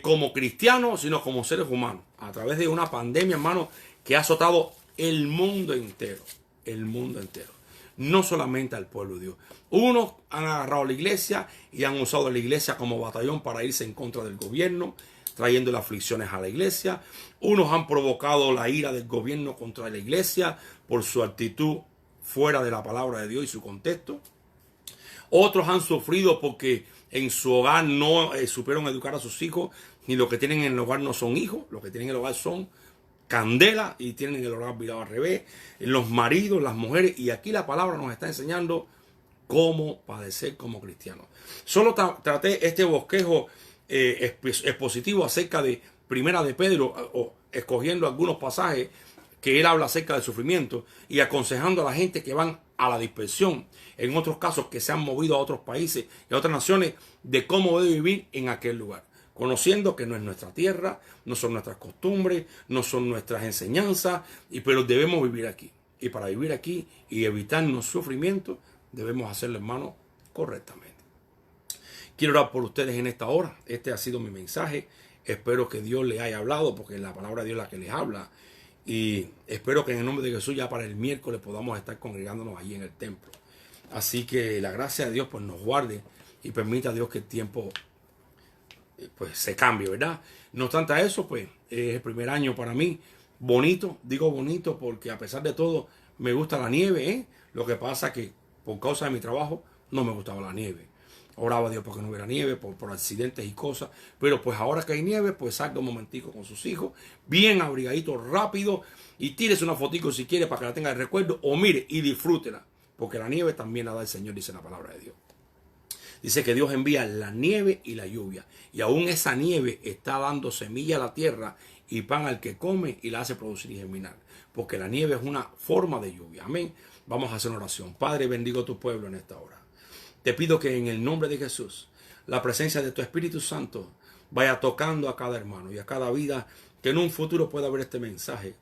como cristianos, sino como seres humanos, a través de una pandemia, hermano, que ha azotado el mundo entero. El mundo entero. No solamente al pueblo de Dios. Unos han agarrado la iglesia y han usado la iglesia como batallón para irse en contra del gobierno, trayendo las aflicciones a la iglesia. Unos han provocado la ira del gobierno contra la iglesia por su actitud fuera de la palabra de Dios y su contexto. Otros han sufrido porque en su hogar no supieron educar a sus hijos, ni lo que tienen en el hogar no son hijos, lo que tienen en el hogar son candela y tienen el hogar virado al revés, los maridos, las mujeres, y aquí la palabra nos está enseñando cómo padecer como cristianos. Solo traté este bosquejo expositivo acerca de Primera de Pedro, escogiendo algunos pasajes que él habla acerca del sufrimiento y aconsejando a la gente que van a la dispersión, en otros casos que se han movido a otros países y a otras naciones, de cómo debe vivir en aquel lugar, conociendo que no es nuestra tierra, no son nuestras costumbres, no son nuestras enseñanzas, pero debemos vivir aquí. Y para vivir aquí y evitarnos sufrimiento, debemos hacerlo, hermano, correctamente. Quiero orar por ustedes en esta hora. Este ha sido mi mensaje. Espero que Dios les haya hablado, porque la palabra de Dios es la que les habla. Y espero que en el nombre de Jesús ya para el miércoles podamos estar congregándonos allí en el templo. Así que la gracia de Dios pues nos guarde y permita a Dios que el tiempo pues se cambie, ¿verdad? No obstante a eso, pues es el primer año para mí bonito. Digo bonito porque a pesar de todo me gusta la nieve, ¿eh? Lo que pasa que por causa de mi trabajo no me gustaba la nieve. Oraba a Dios porque no hubiera nieve, por accidentes y cosas. Pero pues ahora que hay nieve, pues salga un momentico con sus hijos, bien abrigadito, rápido, y tírese una fotico si quiere para que la tenga de recuerdo, o mire y disfrútela, porque la nieve también la da el Señor, dice la palabra de Dios. Dice que Dios envía la nieve y la lluvia, y aún esa nieve está dando semilla a la tierra y pan al que come y la hace producir y germinar, porque la nieve es una forma de lluvia. Amén. Vamos a hacer una oración. Padre, bendigo a tu pueblo en esta hora. Te pido que en el nombre de Jesús, la presencia de tu Espíritu Santo vaya tocando a cada hermano y a cada vida, que en un futuro pueda ver este mensaje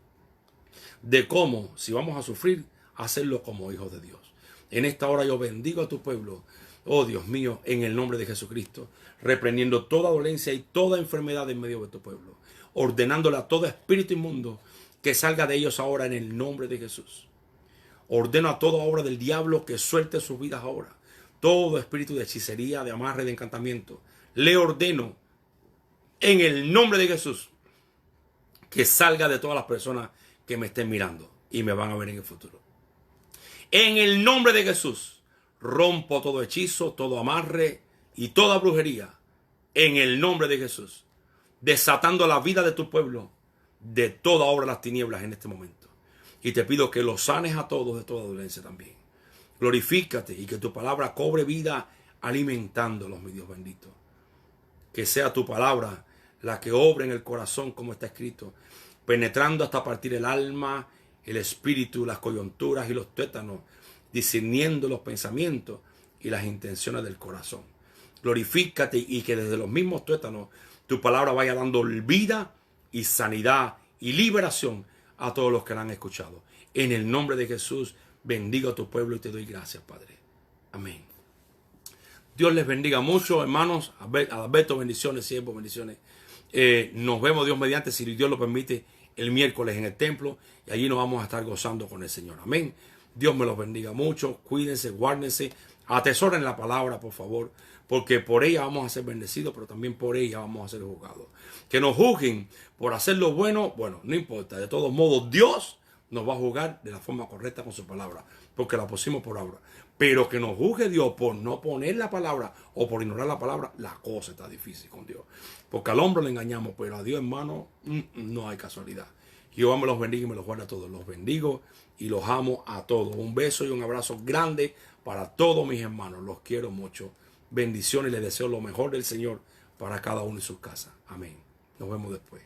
de cómo, si vamos a sufrir, hacerlo como hijos de Dios. En esta hora yo bendigo a tu pueblo, oh Dios mío, en el nombre de Jesucristo, reprendiendo toda dolencia y toda enfermedad en medio de tu pueblo, ordenándole a todo espíritu inmundo que salga de ellos ahora en el nombre de Jesús. Ordeno a toda obra del diablo que suelte sus vidas ahora. Todo espíritu de hechicería, de amarre, de encantamiento, le ordeno en el nombre de Jesús que salga de todas las personas que me estén mirando y me van a ver en el futuro. En el nombre de Jesús rompo todo hechizo, todo amarre y toda brujería. En el nombre de Jesús, desatando la vida de tu pueblo de toda obra de las tinieblas en este momento. Y te pido que los sanes a todos de toda dolencia también. Glorifícate y que tu palabra cobre vida alimentándolos, mi Dios bendito. Que sea tu palabra la que obre en el corazón como está escrito, penetrando hasta partir el alma, el espíritu, las coyunturas y los tuétanos, discerniendo los pensamientos y las intenciones del corazón. Glorifícate y que desde los mismos tuétanos tu palabra vaya dando vida y sanidad y liberación a todos los que la han escuchado. En el nombre de Jesús, bendigo a tu pueblo y te doy gracias, Padre. Amén. Dios les bendiga mucho, hermanos. Alberto, bendiciones, siervo, bendiciones. Nos vemos, Dios mediante, si Dios lo permite, el miércoles en el templo. Y allí nos vamos a estar gozando con el Señor. Amén. Dios me los bendiga mucho. Cuídense, guárdense. Atesoren la palabra, por favor. Porque por ella vamos a ser bendecidos, pero también por ella vamos a ser juzgados. Que nos juzguen por hacer lo bueno, no importa. De todos modos, Dios nos va a juzgar de la forma correcta con su palabra, porque la pusimos por obra. Pero que nos juzgue Dios por no poner la palabra o por ignorar la palabra, la cosa está difícil con Dios. Porque al hombre le engañamos, pero a Dios, hermano, no hay casualidad. Jehová me los bendiga y me los guarda a todos. Los bendigo y los amo a todos. Un beso y un abrazo grande para todos mis hermanos. Los quiero mucho. Bendiciones y les deseo lo mejor del Señor para cada uno en sus casas. Amén. Nos vemos después.